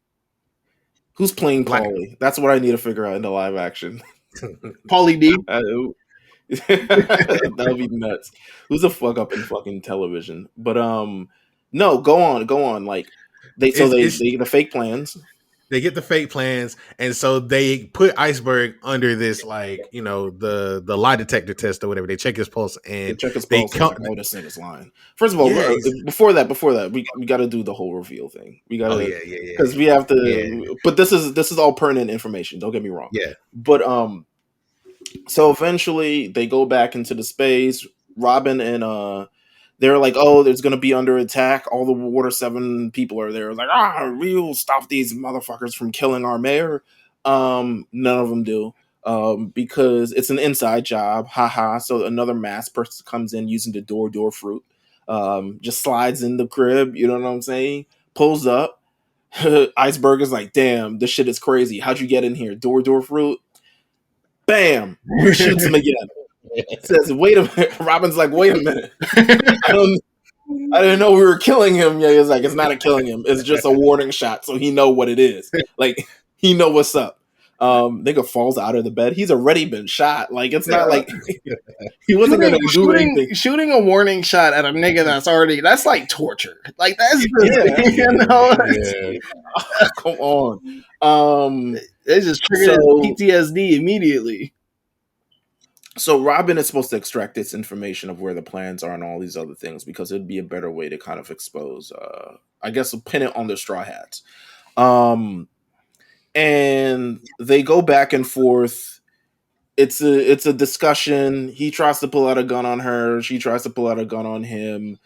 Who's playing Paulie? That's what I need to figure out in the live action. Paulie D. That would be nuts. Who's a fuck up in fucking television? But no, go on. Like they the fake plans. They get the fake plans, and so they put Iceburg under this, like, you know, the lie detector test or whatever. They check his pulse, and they come. Oh, this nigga's lying. First of all, before that, we got to do the whole reveal thing. We got to, because we have to. Yeah. But this is all pertinent information. Don't get me wrong. Yeah. But so eventually they go back into the space. Robin and they're like, oh, there's going to be under attack. All the Water 7 people are there. Like, we'll stop these motherfuckers from killing our mayor. None of them do. Because it's an inside job. Haha. So another masked person comes in using the door fruit. Just slides in the crib. You know what I'm saying? Pulls up. Iceburg is like, damn, this shit is crazy. How'd you get in here? Door fruit. Bam. Shoots him again. Says, wait a minute. Robin's like, wait a minute. I didn't know we were killing him. Yeah, he's like, it's not a killing him. It's just a warning shot, so he know what it is. Like, he know what's up. Nigga falls out of the bed. He's already been shot. Like, it's not like he wasn't gonna do anything. Shooting a warning shot at a nigga that's like torture. Like, that's just, you know. Yeah. Come on. It just triggered PTSD immediately. So Robin is supposed to extract this information of where the plans are and all these other things, because it'd be a better way to kind of expose, I guess, pin it on the Straw Hats. And they go back and forth. It's a discussion. He tries to pull out a gun on her. She tries to pull out a gun on him.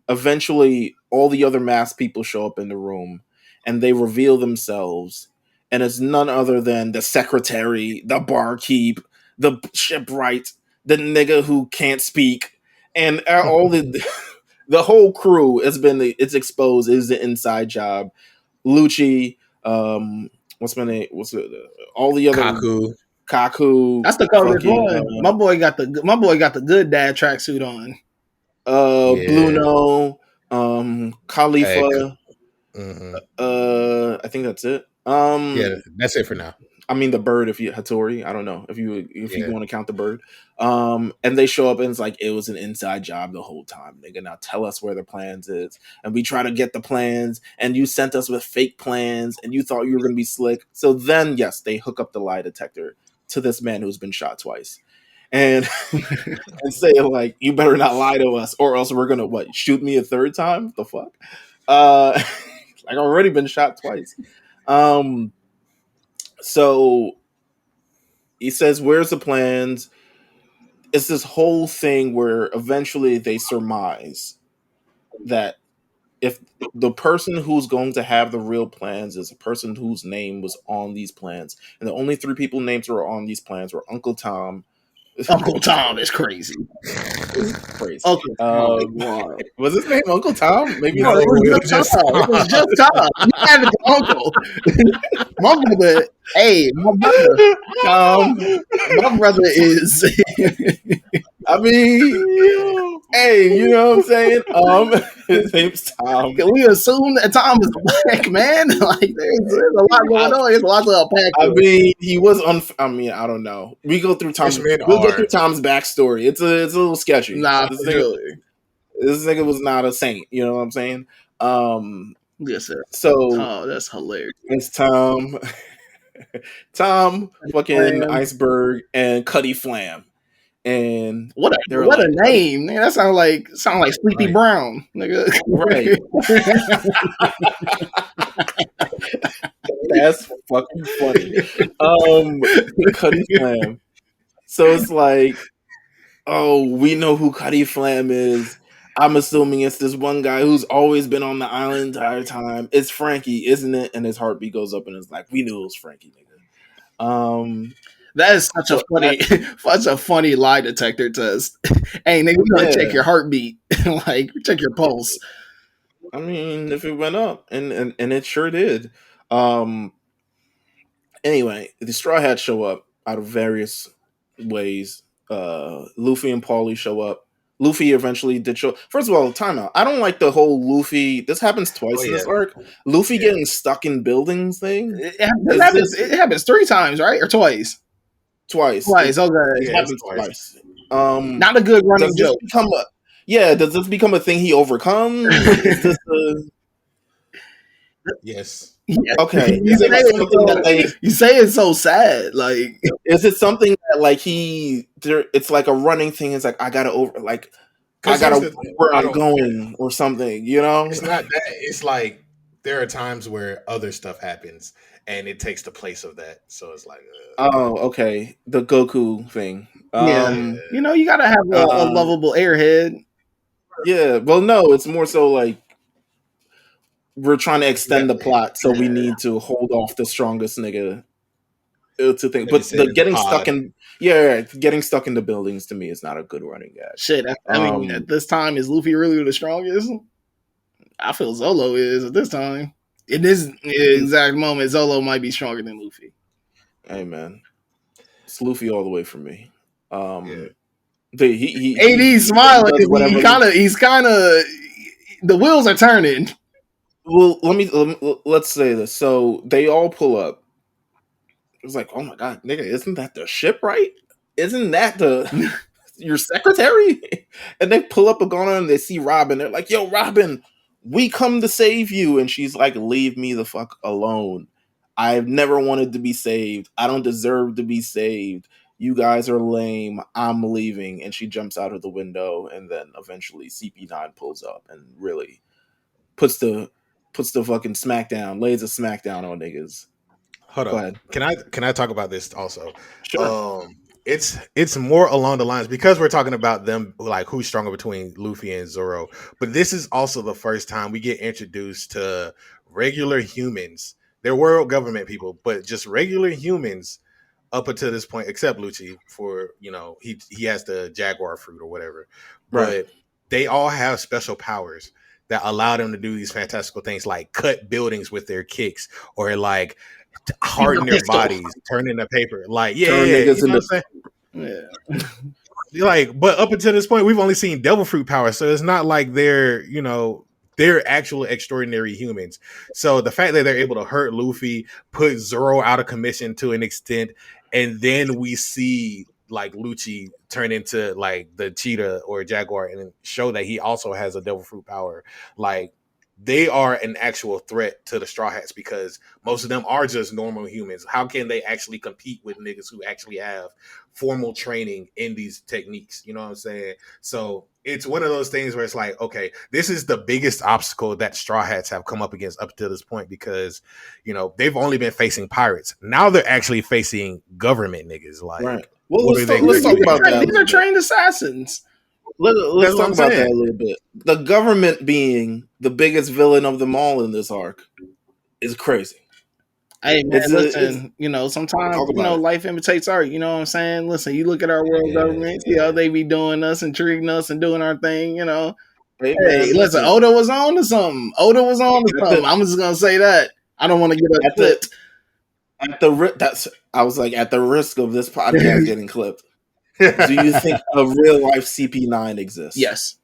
Eventually, all the other masked people show up in the room, and they reveal themselves. And it's none other than the secretary, the barkeep, the shipwright, the nigga who can't speak, and all the whole crew it's exposed. Is the inside job. Lucci, what's my name? All the other Kaku. That's the colorless one. My boy got the good dad tracksuit on. Bluno, Khalifa. I think that's it. Yeah, that's it for now. I mean, the bird, Hattori, I don't know if you want to count the bird. And they show up and it's like, it was an inside job the whole time. Nigga, now tell us where the plans is. And we try to get the plans, and you sent us with fake plans, and you thought you were going to be slick. So then, yes, they hook up the lie detector to this man who's been shot twice. And and say, like, you better not lie to us, or else we're going to, shoot me a third time? What the fuck? Like, I've already been shot twice. So he says, where's the plans? It's this whole thing where eventually they surmise that if the person who's going to have the real plans is a person whose name was on these plans, and the only 3 people names who were on these plans were Uncle Tom. Uncle Tom is crazy. Crazy. Uncle Tom. Was his name Uncle Tom? Maybe no, it was just Tom. It was just Tom. You had an uncle. My brother. Hey, my brother is. I mean, hey, you know what I'm saying? His name's Tom. Can we assume that Tom is black, man? Like, there's a lot going on. There's a lot to unpack. I mean, he was I don't know. We go through Tom's. We'll go through Tom's backstory. It's a little sketchy. Nah, this nigga was not a saint. You know what I'm saying? Yes, sir. So, that's hilarious. It's Tom. Tom, fucking Iceburg, and Cuddy Flam. And what a name, man! That sound like Sleepy Brown, nigga. Right. That's fucking funny. Cuddy Flam. So it's like, oh, we know who Cuddy Flam is. I'm assuming it's this one guy who's always been on the island the entire time. It's Franky, isn't it? And his heartbeat goes up, and it's like, we knew it was Franky, nigga. That is such a funny lie detector test. Hey, nigga, you gotta check your heartbeat, like check your pulse. I mean, if it went up, and it sure did. Um, anyway, the Straw Hats show up out of various ways. Luffy and Paulie show up. Luffy eventually did show. First of all, timeout. I don't like the whole Luffy. This happens twice in this arc. Luffy getting stuck in buildings thing. It happens 3 times, right, or twice? Twice. Twice. Okay, it happens twice. Not a good running joke. Does this become a thing he overcomes? Is this Yes. Okay. You say it's so sad. Like, is it something that like it's like a running thing? It's like I gotta where I'm going or something. You know, it's not that. It's like there are times where other stuff happens and it takes the place of that. So it's like, oh, okay, the Goku thing. You know, you gotta have a lovable airhead. Yeah, well, no, it's more so like we're trying to extend the plot, so we need to hold off the strongest nigga to think. But the getting stuck in the buildings to me is not a good running gag. Shit, I mean, at this time, is Luffy really the strongest? I feel Zolo is at this time. In this exact moment, Zolo might be stronger than Luffy. Hey man, it's Luffy all the way for me. He's smiling. He's kind of. The wheels are turning. Well, let's say this. So they all pull up. It was like, oh my god, nigga, isn't that the shipwright? Isn't that your secretary? And they pull up a gun and they see Robin. They're like, yo, Robin, we come to save you. And she's like, leave me the fuck alone. I've never wanted to be saved. I don't deserve to be saved. You guys are lame. I'm leaving. And she jumps out of the window. And then eventually CP9 pulls up and really puts the fucking smackdown, lays a smackdown on niggas. Hold on. Can I talk about this also? Sure. It's more along the lines, because we're talking about them, like who's stronger between Luffy and Zoro. But this is also the first time we get introduced to regular humans. They're world government people, but just regular humans up until this point, except Lucci, for, you know, he has the jaguar fruit or whatever. But they all have special powers that allow them to do these fantastical things, like cut buildings with their kicks, or like harden their bodies, turn into paper. Like, like, but up until this point, we've only seen devil fruit power, so it's not like they're actual extraordinary humans. So the fact that they're able to hurt Luffy, put Zoro out of commission to an extent, and then we see like Lucci turn into like the cheetah or jaguar and show that he also has a devil fruit power. Like, they are an actual threat to the Straw Hats, because most of them are just normal humans. How can they actually compete with niggas who actually have formal training in these techniques? You know what I'm saying? So it's one of those things where it's like, okay, this is the biggest obstacle that Straw Hats have come up against up to this point, because, you know, they've only been facing pirates. Now they're actually facing government niggas. Like, well, let's talk about that. These are trained assassins. Let's talk about that a little bit. The government being the biggest villain of them all in this arc is crazy. Hey man, listen, you know, sometimes, you know, life imitates art. You know what I'm saying? Listen, you look at our world government, you know, they be doing us and treating us and doing our thing, you know. Hey, listen, Oda was on to something. I'm just gonna say that. I don't want to get upset. I was like, at the risk of this podcast getting clipped, do you think a real life CP9 exists? Yes.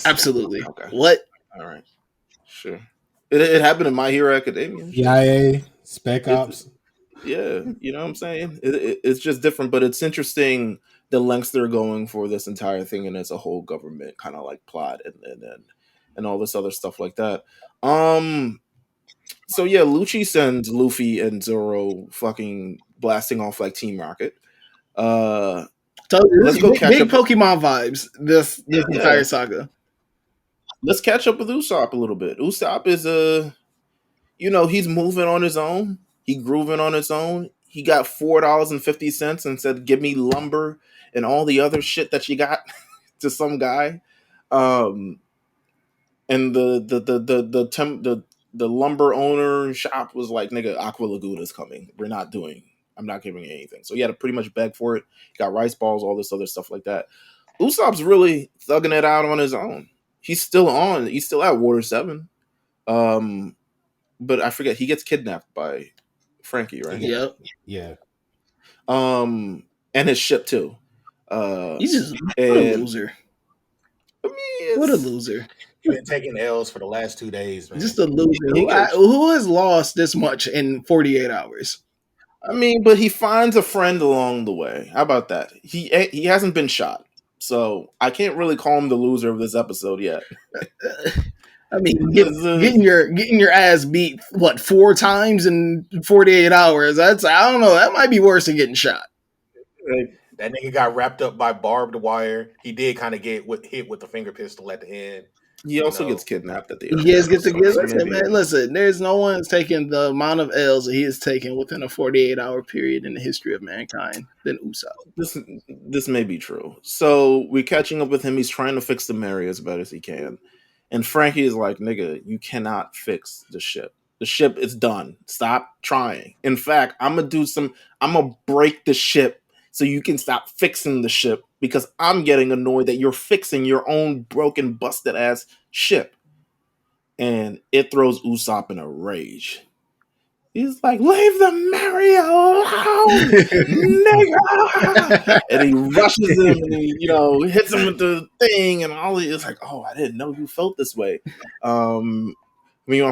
Absolutely. Okay. What? All right. Sure. It happened in My Hero Academia. CIA, Spec Ops. Yeah, you know what I'm saying? It's just different, but it's interesting the lengths they're going for this entire thing, and it's a whole government kind of like plot and all this other stuff like that. So yeah, Lucci sends Luffy and Zoro fucking blasting off like Team Rocket. Let's go catch up. Pokemon vibes. This entire saga. Let's catch up with Usopp a little bit. Usopp is he's moving on his own. He grooving on his own. He got $4.50 and said, "Give me lumber and all the other shit that you got," to some guy. And the lumber owner shop was like, "Nigga, Aqua Laguna's coming. I'm not giving you anything." So he had to pretty much beg for it. He got rice balls, all this other stuff like that. Usopp's really thugging it out on his own. He's still on. He's still at Water 7. But I forget, he gets kidnapped by Franky, right? Yep. Yeah. And his ship too. He's just what a loser. I mean, what a loser. He's been taking L's for the last 2 days, man. Just a loser. Who has lost this much in 48 hours? I mean, but he finds a friend along the way. How about that? He hasn't been shot, so I can't really call him the loser of this episode yet. I mean, getting your ass beat 4 times in 48 hours. I don't know. That might be worse than getting shot. That nigga got wrapped up by barbed wire. He did kind of get hit with the finger pistol at the end. He also gets kidnapped at the end. Listen, there's no one's taking the amount of L's that he has taken within a 48-hour period in the history of mankind than Usopp. This may be true. So we're catching up with him. He's trying to fix the Mary as best he can. And Franky is like, nigga, you cannot fix the ship. The ship is done. Stop trying. In fact, I'm going to break the ship so you can stop fixing the ship because I'm getting annoyed that you're fixing your own broken, busted ass ship. And it throws Usopp in a rage. He's like, leave the Mary alone, nigga. And he rushes him and he, hits him with the thing and all. It's like, oh, I didn't know you felt this way. On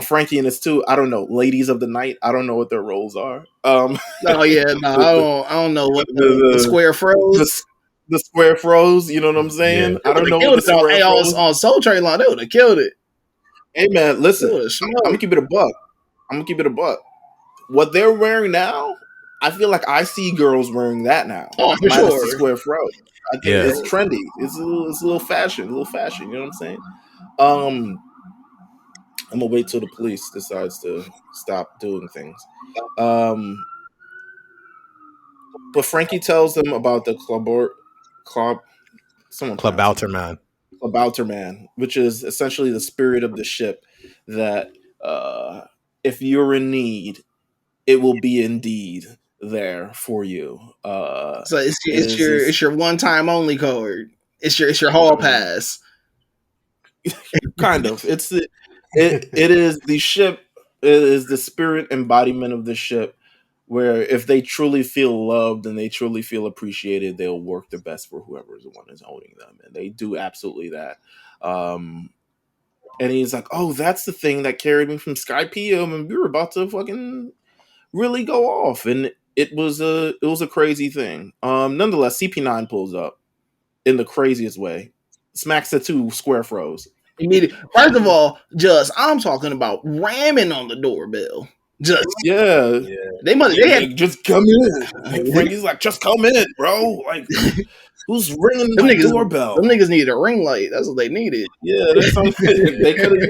Franky and it's too, I don't know, ladies of the night. I don't know what their roles are. I don't know what the square froze. The square froze, you know what I'm saying? Yeah. I don't know what the square froze. On Soul Train line, they would have killed it. Hey man, listen, I'm gonna keep it a buck. What they're wearing now, I feel like I see girls wearing that now. Oh, for sure. The square froze. I think it's trendy. It's a little fashion. You know what I'm saying? I'm gonna wait till the police decides to stop doing things. But Franky tells them about the Klabauter Man, which is essentially the spirit of the ship that if you're in need, it will be indeed there for you. So it's your one time only card. It's your hall pass. Kind of. It is the ship. It is the spirit embodiment of the ship. Where if they truly feel loved and they truly feel appreciated, they'll work their best for whoever's the one is owning them, and they do absolutely that. And he's like, "Oh, that's the thing that carried me from Sky PM, and we were about to fucking really go off." And it was a crazy thing. Nonetheless, CP9 pulls up in the craziest way, smacks the 2 square froze. First of all, I'm talking about ramming on the doorbell. They just come in. Franky's like, just come in, bro. Like, who's ringing the doorbell? Them niggas needed a ring light. That's what they needed. Yeah, that's something. They could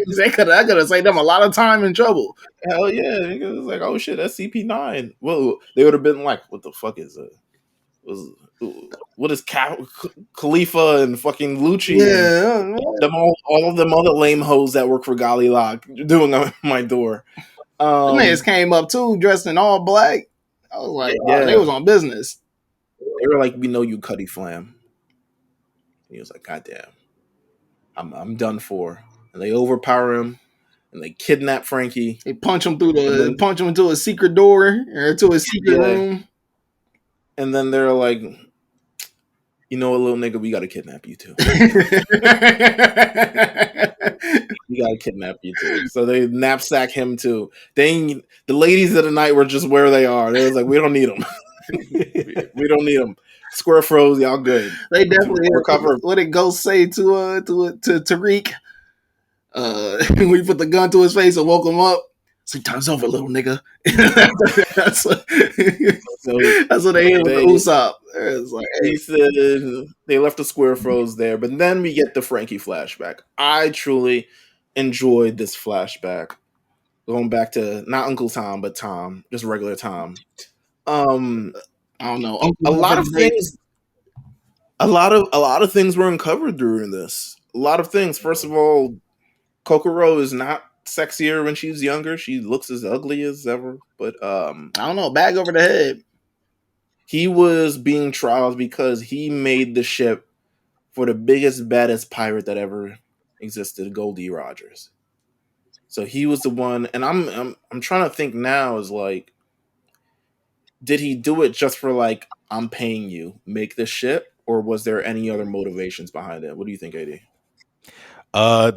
have saved them a lot of time and trouble. Hell yeah, it was like, oh shit, that's CP9. Well, they would have been like, what the fuck is it? What is Khalifa and fucking Lucci? Yeah, all of them other lame hoes that work for Gollylog doing on my door. The niggas came up too, dressed in all black. I was like, they was on business. They were like, we know you, Cuddy Flam. And he was like, God damn, I'm done for. And they overpower him, and they kidnap Franky. They punch him into a secret door or to a secret room. And then they're like, you know what, little nigga, we gotta kidnap you too. We gotta kidnap you too. So they knapsack him too. The ladies of the night were just where they are. They was like, we don't need them. We don't need them. Square froze, y'all good. They definitely recover. What did Ghost say to Tariq? We put the gun to his face and woke him up. Sleep time's over, little nigga. That's what they hit with the Usopp. Like, he said they left the square froze there, but then we get the Franky flashback. I truly enjoyed this flashback. Going back to not Uncle Tom, but Tom, just regular Tom. I don't know. A lot of things were uncovered during this. A lot of things. First of all, Kokoro is not sexier when she's younger. She looks as ugly as ever. But I don't know, bag over the head. He was being trialed because he made the ship for the biggest, baddest pirate that ever existed, Goldie Rogers. So he was the one, and I'm trying to think now is like, did he do it just for like, I'm paying you, make this shit, or was there any other motivations behind it? What do you think, AD?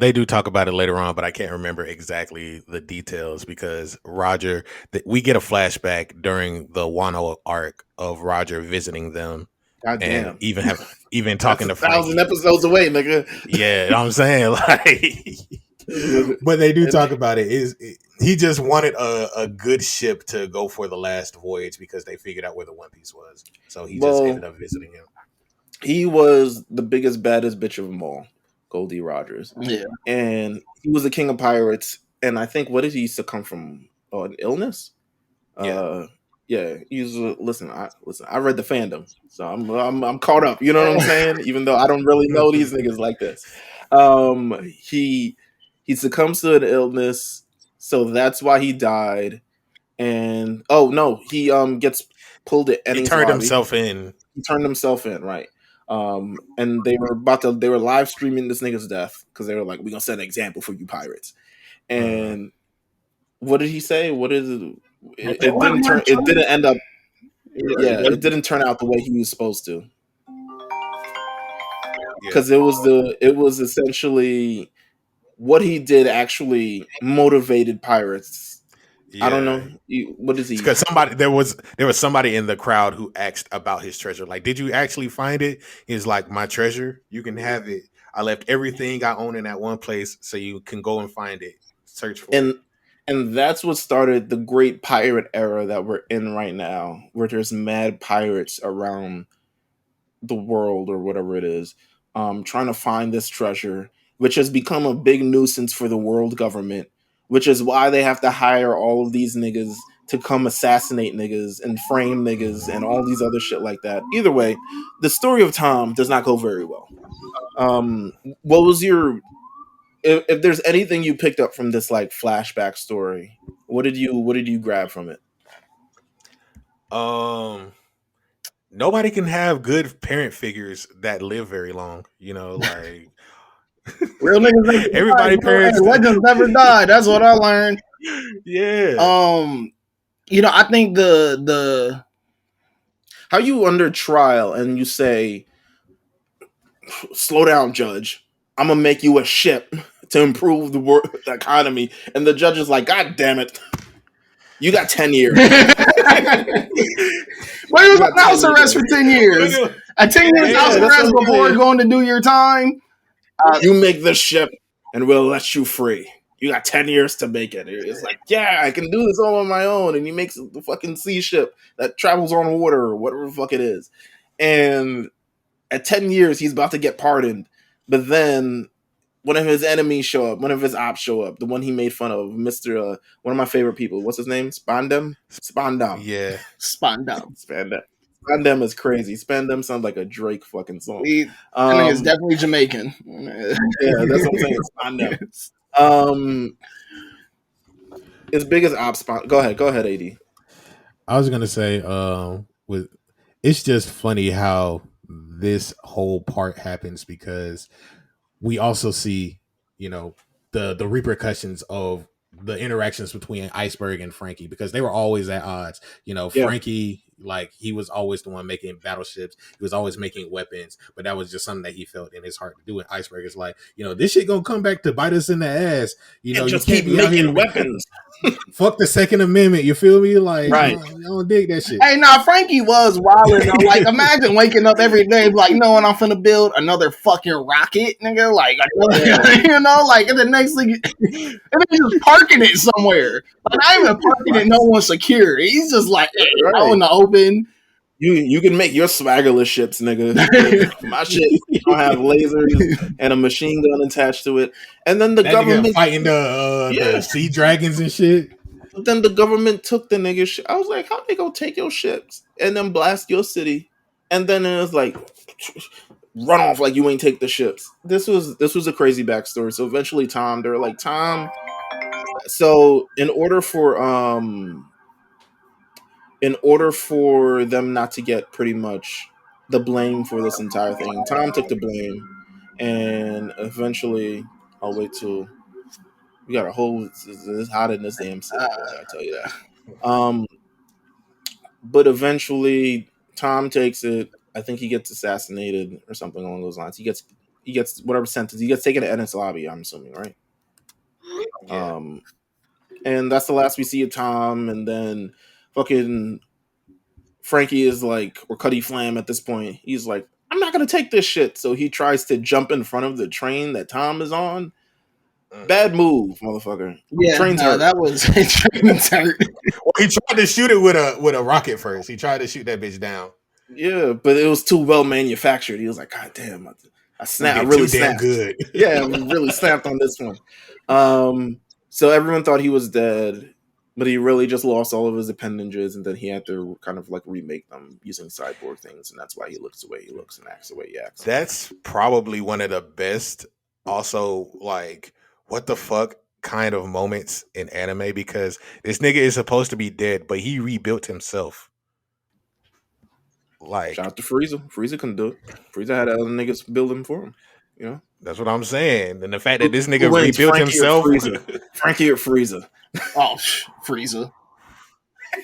They do talk about it later on, but I can't remember exactly the details because Roger, we get a flashback during the Wano arc of Roger visiting them. God damn. And even talking to Franky. 1,000 episodes away, nigga. Yeah, you know what I'm saying, like, but they do talk about it. He just wanted a good ship to go for the last voyage because they figured out where the One Piece was. So he just ended up visiting him. He was the biggest, baddest bitch of them all, Goldie Rogers. Yeah, and he was the king of pirates. And I think, what did he succumb from? Oh, an illness. Yeah. Listen. I read the fandom, so I'm caught up. You know what I'm saying? Even though I don't really know these niggas like this. He succumbs to an illness, so that's why he died. And he gets pulled at Enies. He turned himself in. He turned himself in, right? And they were live streaming this nigga's death because they were like, "We're gonna set an example for you pirates." And what did he say? What is it? It didn't end up. Yeah, it didn't turn out the way he was supposed to. Because it was essentially what he did actually motivated pirates. Yeah. I don't know. What is he? Because there was somebody in the crowd who asked about his treasure. Like, did you actually find it? He's like, my treasure, you can have it. I left everything I own in that one place, so you can go and find it. Search for it. And that's what started the great pirate era that we're in right now, where there's mad pirates around the world or whatever it is, trying to find this treasure, which has become a big nuisance for the world government, which is why they have to hire all of these niggas to come assassinate niggas and frame niggas and all these other shit like that. Either way, the story of Tom does not go very well. What was your... If there's anything you picked up from this like flashback story, what did you grab from it? Nobody can have good parent figures that live very long. You know, like real niggas. Everybody parents. Legends never die. That's what I learned. Yeah. I think the how you under trial and you say, "Slow down, judge. I'm gonna make you a ship to improve the economy," and the judge is like, "God damn it, you got 10 years." Well, you was on house arrest for 10 years. A 10 years house arrest before going to do your time. You make this ship, and we'll let you free. You got 10 years to make it. It's like, yeah, I can do this all on my own, and he makes the fucking sea ship that travels on water or whatever the fuck it is, and at 10 years he's about to get pardoned. But then one of his enemies show up, one of his ops show up, the one he made fun of, Mr. One of my favorite people. What's his name? Spandam? Yeah. Spandam. Spandam is crazy. Spandam sounds like a Drake fucking song. I think it's definitely Jamaican. Yeah, that's what I'm saying. Spandam. His biggest ops. Go ahead, AD. I was gonna say, it's just funny how this whole part happens because we also see, the repercussions of the interactions between Iceburg and Franky, because they were always at odds. Franky, like, he was always the one making battleships. He was always making weapons, but that was just something that he felt in his heart to do. And Iceburg is like, this shit gonna come back to bite us in the ass. You just you keep making weapons. Fuck the Second Amendment. You feel me? Like, right. I don't dig that shit. Hey, Franky was wilding. Like, imagine waking up every day, like, what, I'm finna build another fucking rocket, nigga. Like, like, and the next thing, and then he's just parking it somewhere. Like, not even parking it, no one's secure. He's just like, hey, out in the open. You can make your swaggerless ships, nigga. My shit don't have lasers and a machine gun attached to it. And then the government fighting the sea dragons and shit. But then the government took the nigga shit. I was like, how they gonna take your ships and then blast your city? And then it was like, run off like you ain't take the ships. This was a crazy backstory. So eventually they were like, Tom. So in order for them not to get pretty much the blame for this entire thing, Tom took the blame, and eventually I'll wait till we got a whole. It's hot in this damn city, boy. I tell you that. But eventually, Tom takes it. I think he gets assassinated or something along those lines. He gets whatever sentence. He gets taken to Enies lobby. I'm assuming, right? Yeah. And that's the last we see of Tom. And then fucking Franky is like, or Cuddy Flam at this point. He's like, I'm not gonna take this shit. So he tries to jump in front of the train that Tom is on. Bad move, motherfucker. Yeah, Train's hurt. That was train's hurt. Well, he tried to shoot it with a rocket first. He tried to shoot that bitch down. Yeah, but it was too well manufactured. He was like, God damn, I snapped. I really snapped. Good. Yeah, I really snapped on this one. So everyone thought he was dead, but he really just lost all of his appendages, and then he had to kind of like remake them using cyborg things, and that's why he looks the way he looks and acts the way he acts. That's probably one of the best. Also, like, what the fuck kind of moments in anime, because this nigga is supposed to be dead, but he rebuilt himself. Like, shout out to Frieza. Frieza couldn't do it. Frieza had other niggas build him for him. You know, that's what I'm saying. And the fact that this nigga rebuilt himself. Franky or Frieza? Oh, Frieza.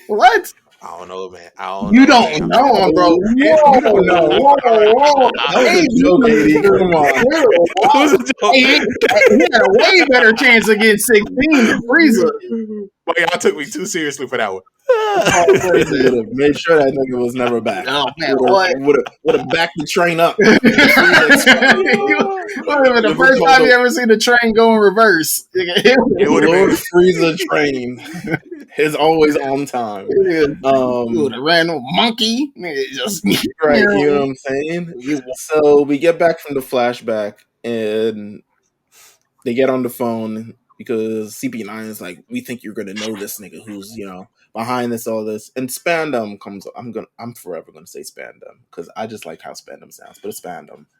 What? I don't know, man. You don't know, bro. You don't know. Whoa. That was a joke, AD. Come on. He had a way better chance against 16 than Frieza. Well, y'all took me too seriously for that one. Made sure that nigga was never back. Oh man, would have backed the train up. It would have been the first time you ever seen a train go in reverse. It would have been Frieza train. Is always on time. Would have ran a monkey. Just, right, you know what I'm saying? So we get back from the flashback and they get on the phone because CP9 is like, we think you're gonna know this nigga who's, you know, behind this, all this. And Spandam comes. I'm forever gonna say Spandam because I just like how Spandam sounds. But it's Spandam.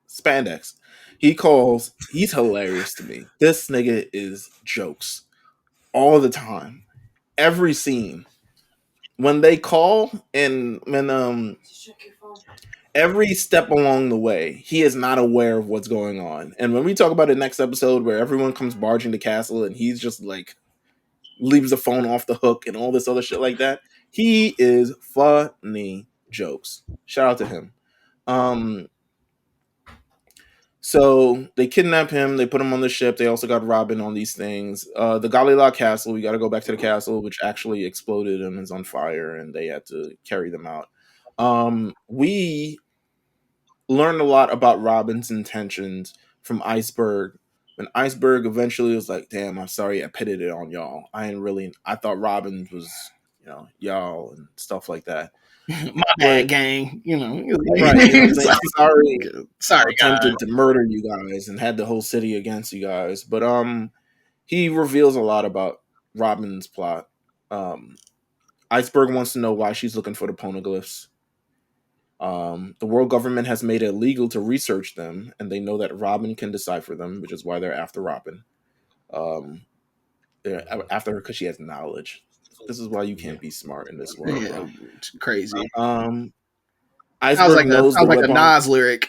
Spandex. He calls. He's hilarious to me. This nigga is jokes all the time. Every scene. When they call and when every step along the way, he is not aware of what's going on. And when we talk about the next episode where everyone comes barging to castle and he's just like leaves the phone off the hook and all this other shit like that, he is funny jokes. Shout out to him. So they kidnap him. They put him on the ship. They also got Robin on these things. The Galila Castle, we got to go back to the castle, which actually exploded and is on fire, and they had to carry them out. We learned a lot about Robin's intentions from Iceburg. When Iceburg eventually was like, damn, I'm sorry I pitted it on y'all. I thought Robin was, you know, y'all and stuff like that. My bad, gang. You know, right? You know, sorry, attempted to murder you guys and had the whole city against you guys. But he reveals a lot about Robin's plot. Iceburg wants to know why she's looking for the poneglyphs. The world government has made it illegal to research them, and they know that Robin can decipher them, which is why they're after Robin. They're after her because she has knowledge. This is why you can't be smart in this world. Yeah, it's crazy. Iceburg sounds like a Nas lyric.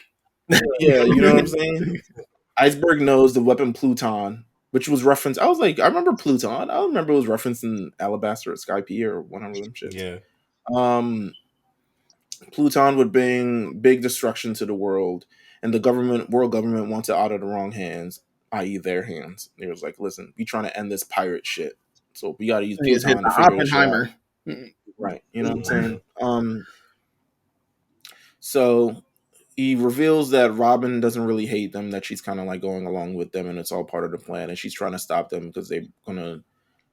Yeah, you know what I'm saying? Iceburg knows the weapon Pluton, which was referenced. I was like, I remember Pluton. I remember it was referenced in Alabaster or Skype or one of them shit. Yeah. Pluton would bring big destruction to the world, and the world government wants it out of the wrong hands, i.e. their hands. It was like, listen, we trying to end this pirate shit. So we got to use Pluton to figure this out. Right. You know what I'm saying? So he reveals that Robin doesn't really hate them, that she's kind of like going along with them and it's all part of the plan. And she's trying to stop them because they're going to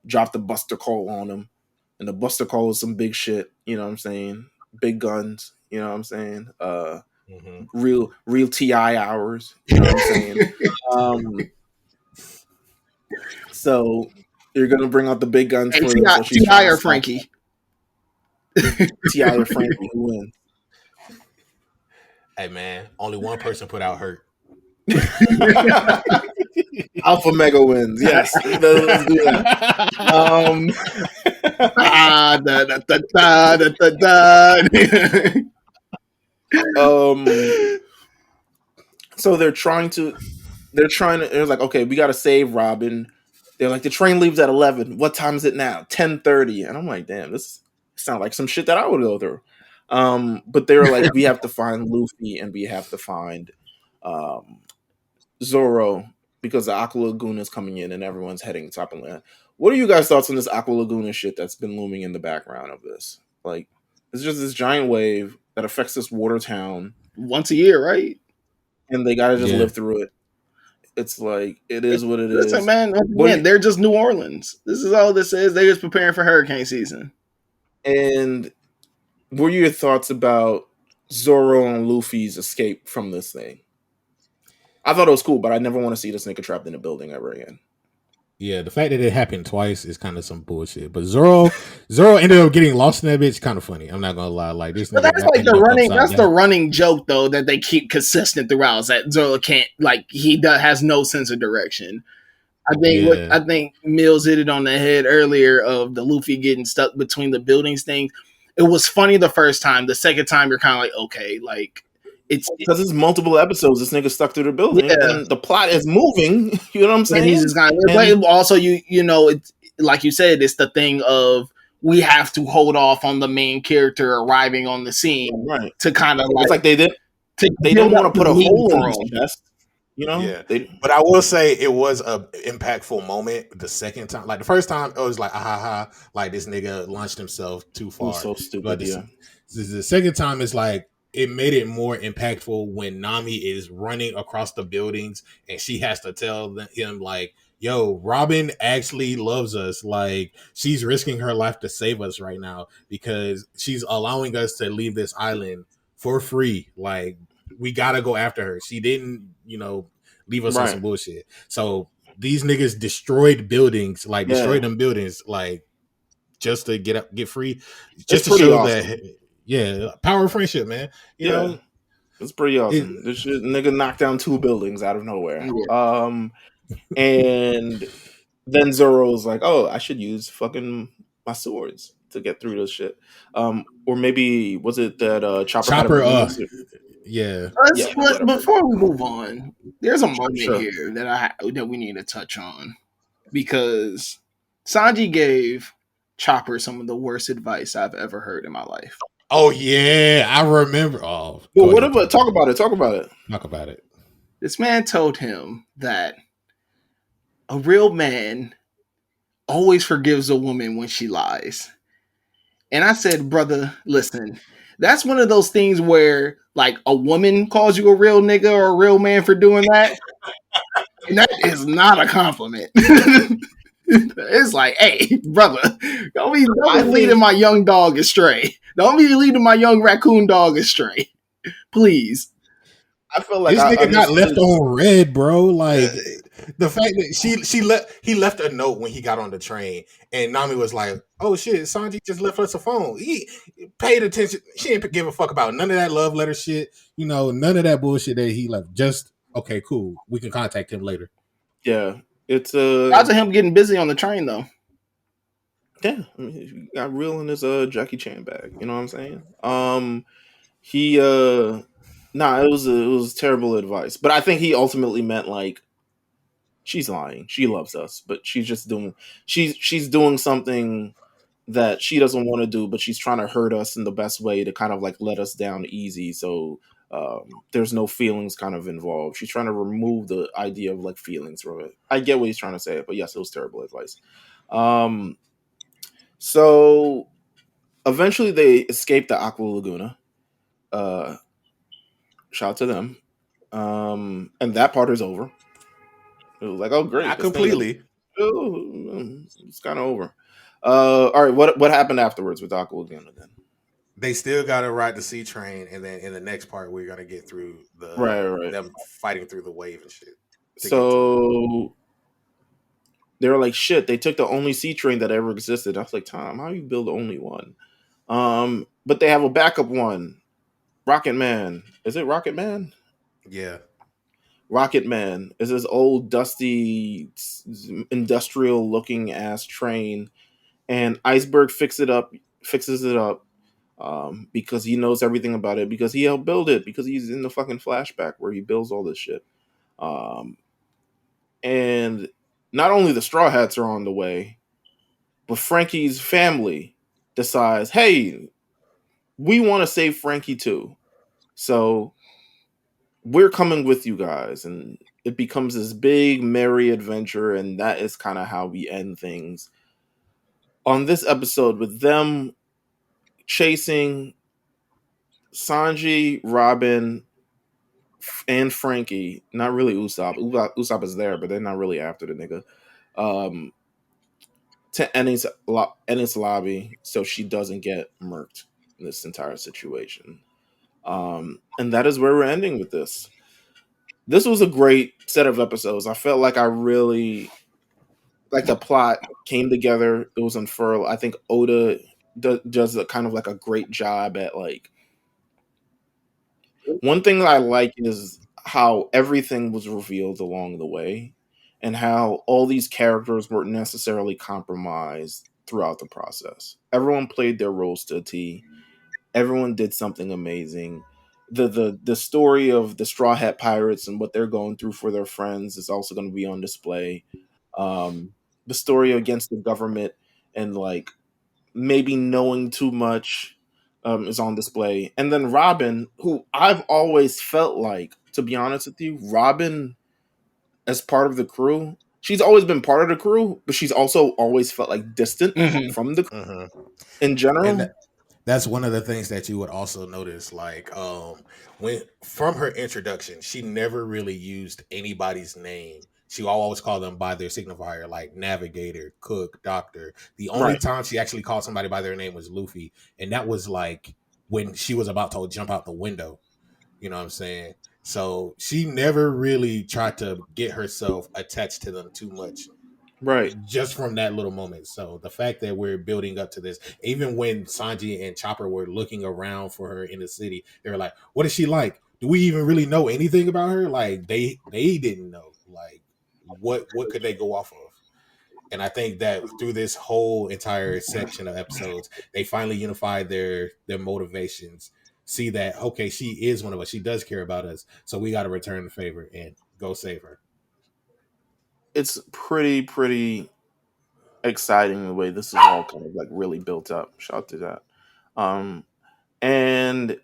drop the Buster Call on them. And the Buster Call is some big shit. You know what I'm saying? Big guns. You know what I'm saying? Real TI hours. You know what I'm saying? So you're gonna bring out the big guns for them. So T.I. or Franky? T.I. or Franky, who wins? Hey man, only one person put out hurt. Alpha Mega wins. Yes, let's do that. So they're like, okay, we got to save Robin. They're like, the train leaves at 11. What time is it now? 10:30. And I'm like, damn, this sounds like some shit that I would go through. But they're like, we have to find Luffy and we have to find Zoro because the Aqua Laguna is coming in and everyone's heading to top of land. What are you guys' thoughts on this Aqua Laguna shit that's been looming in the background of this? Like, it's just this giant wave that affects this water town once a year, right? And they gotta just live through it. It's like, it is what it is. Listen, man, they're just New Orleans. This is all this is. They're just preparing for hurricane season. And what are your thoughts about Zoro and Luffy's escape from this thing? I thought it was cool, but I never want to see this nigga trapped in a building ever again. Yeah, the fact that it happened twice is kind of some bullshit. But Zoro ended up getting lost in that bitch. Kind of funny. I'm not gonna lie. Like this, but that's like the running. That's the running joke though that they keep consistent throughout. Is that Zoro can't has no sense of direction. I think Meelz hit it on the head earlier of the Luffy getting stuck between the buildings thing. It was funny the first time. The second time, you're kind of like, okay, like. It's because it's multiple episodes. This nigga stuck through the building, and the plot is moving. You know what I'm saying? And he's just kind of, also, you know, it's like you said, it's the thing of we have to hold off on the main character arriving on the scene, right? To kind of it's like they didn't want to put a hole in his chest. You know? Yeah. But I will say it was a impactful moment the second time. Like the first time, it was like, like this nigga launched himself too far. So stupid. But the second time is like, it made it more impactful when Nami is running across the buildings and she has to tell him like, yo, Robin actually loves us. Like she's risking her life to save us right now because she's allowing us to leave this island for free. Like we got to go after her. She didn't, leave us on some bullshit. So these niggas destroyed buildings, destroyed them buildings, like just to get free. Just to show awesome. That... Yeah, power of friendship, man. You know, it's pretty awesome. This shit, nigga knocked down 2 buildings out of nowhere. And then Zoro's like, "Oh, I should use fucking my swords to get through this shit." Or maybe was it that Chopper? But before we move on, there's a moment here that we need to touch on because Sanji gave Chopper some of the worst advice I've ever heard in my life. Oh yeah, I remember. Oh, well, what about talk about it? Talk about it. This man told him that a real man always forgives a woman when she lies. And I said, brother, listen, that's one of those things where like a woman calls you a real nigga or a real man for doing that. And that is not a compliment. It's like, hey, brother, don't be leading my young dog astray. Don't be leading my young raccoon dog astray. Please. I feel like this nigga got left on red, bro. Like the fact that he left a note when he got on the train, and Nami was like, "Oh shit, Sanji just left us a phone." He paid attention. She didn't give a fuck about none of that love letter shit. None of that bullshit that he left. Just okay, cool. We can contact him later. Yeah. It's shout to him getting busy on the train though. Yeah, I mean, he got real in his Jackie Chan bag. You know what I'm saying? It was terrible advice, but I think he ultimately meant like she's lying. She loves us, but she's just she's doing something that she doesn't want to do, but she's trying to hurt us in the best way to kind of like let us down easy. So. There's no feelings kind of involved. She's trying to remove the idea of like feelings from it. I get what he's trying to say, but yes, it was terrible advice. So eventually they escape the Aqua Laguna. Shout out to them. And that part is over. It was like, oh great. Not completely. It's kind of over. All right, what happened afterwards with Aqua Laguna then? They still got to ride the sea train, and then in the next part, we're gonna get through the them fighting through the wave and shit. So they were like, "Shit!" They took the only sea train that ever existed. I was like, "Tom, how do you build only one?" But they have a backup one. Rocket Man. Is it Rocket Man? Yeah. Rocket Man is this old, dusty, industrial-looking ass train, and Iceburg fixes it up. because he knows everything about it, because he helped build it, because he's in the fucking flashback where he builds all this shit. And not only the Straw Hats are on the way, but Franky's family decides, hey, we want to save Franky too. So we're coming with you guys. And it becomes this big, merry adventure. And that is kind of how we end things on this episode, with them chasing Sanji, Robin, and Franky. Not really Usopp. Usopp is there, but they're not really after the nigga. To Enies lobby, so she doesn't get murked in this entire situation. And that is where we're ending with this. This was a great set of episodes. I felt like the plot came together. It was unfurled. I think Oda does a kind of like a great job at like. One thing that I like is how everything was revealed along the way, and how all these characters weren't necessarily compromised throughout the process. Everyone played their roles to a T. Everyone did something amazing. The story of the Straw Hat Pirates and what they're going through for their friends is also going to be on display. The story against the government and like maybe knowing too much is on display. And then Robin, who I've always felt like, to be honest with you, Robin as part of the crew, she's always been part of the crew, but she's also always felt like distant from the crew in general. And that's one of the things that you would also notice, like when from her introduction, she never really used anybody's name. She always called them by their signifier, like navigator, cook, doctor. The only time she actually called somebody by their name was Luffy, and that was like when she was about to jump out the window. You know what I'm saying? So she never really tried to get herself attached to them too much. Right. Just from that little moment. So the fact that we're building up to this, even when Sanji and Chopper were looking around for her in the city, they were like, what is she like? Do we even really know anything about her? Like they didn't know. Like what could they go off of? And I think that through this whole entire section of episodes, they finally unified their motivations. See that, okay, she is one of us. She does care about us. So we got to return the favor and go save her. It's pretty exciting the way this is all kind of like really built up. Shout out to that. And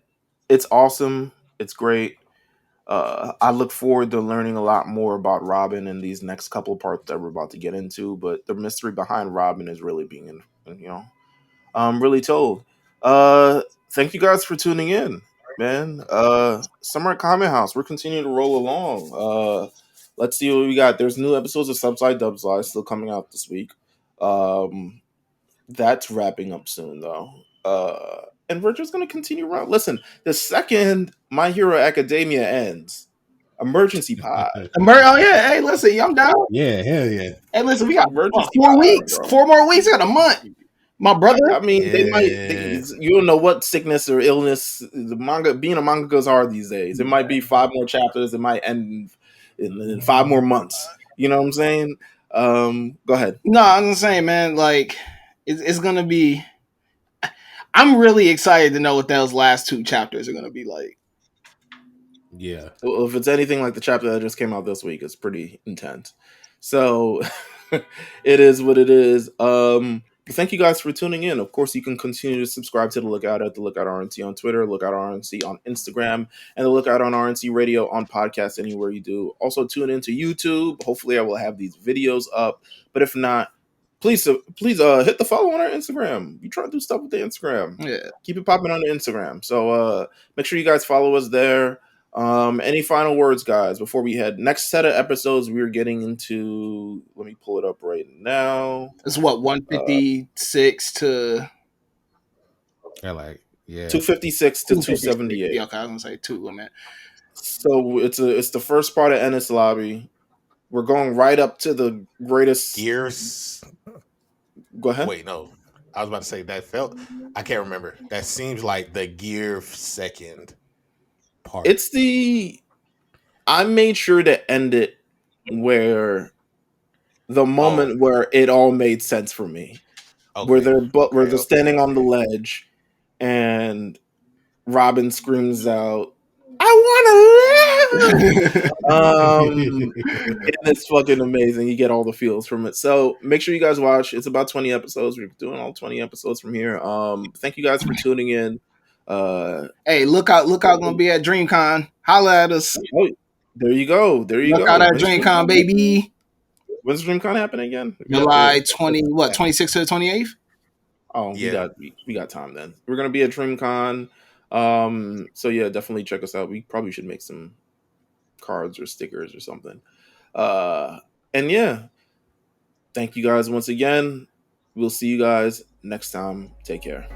it's awesome. It's great. I look forward to learning a lot more about Robin in these next couple of parts that we're about to get into. But the mystery behind Robin is really being, really told. Thank you guys for tuning in, man. Summer at Kame House. We're continuing to roll along. Let's see what we got. There's new episodes of Subside Dubside still coming out this week. That's wrapping up soon, though. And we're just going to continue around. Listen, the second My Hero Academia ends, emergency pod. Oh yeah, hey, listen, I'm down. Yeah, hell yeah. Hey, listen, we got Emergency 4 pod, weeks, bro. 4 more weeks, got a month. My brother. I mean, you don't know what sickness or illness the manga being a mangaka is hard these days. It might be 5 more chapters. It might end in 5 more months. You know what I'm saying? Go ahead. No, I'm just saying, man. Like, it's gonna be. I'm really excited to know what those last 2 chapters are gonna be like. Yeah. Well, if it's anything like the chapter that just came out this week, it's pretty intense. So it is what it is. Thank you guys for tuning in. Of course, you can continue to subscribe to The Lookout at The Lookout RNC on Twitter, Lookout RNC on Instagram, and The Lookout on RNC Radio on podcast anywhere you do. Also, tune into YouTube. Hopefully, I will have these videos up. But if not, please hit the follow on our Instagram. We try to do stuff with the Instagram. Yeah. Keep it popping on the Instagram. So make sure you guys follow us there. Any final words, guys, before we head? Next set of episodes we're getting into, let me pull it up right now. It's what, 156 to 256 to 278. Yeah, okay, I was gonna say 2 on that. So it's the first part of Enies Lobby. We're going right up to the greatest Gears. Go ahead. Wait, no. I was about to say I can't remember. That seems like the Gear second part. I made sure to end it where the moment where it all made sense for me. Okay. Where they're standing on the ledge and Robin screams out, "I want to live!" And it's fucking amazing. You get all the feels from it. So make sure you guys watch. It's about 20 episodes. We're doing all 20 episodes from here. Thank you guys for tuning in. Hey, look out gonna be at DreamCon. Holla at us. Oh, there you go. There you Look go. out at DreamCon, baby. When's DreamCon happen again? July 26th to the 28th? Oh, Yeah. we got time then. We're gonna be at DreamCon. So yeah, definitely check us out. We probably should make some cards or stickers or something. And yeah, thank you guys once again. We'll see you guys next time. Take care.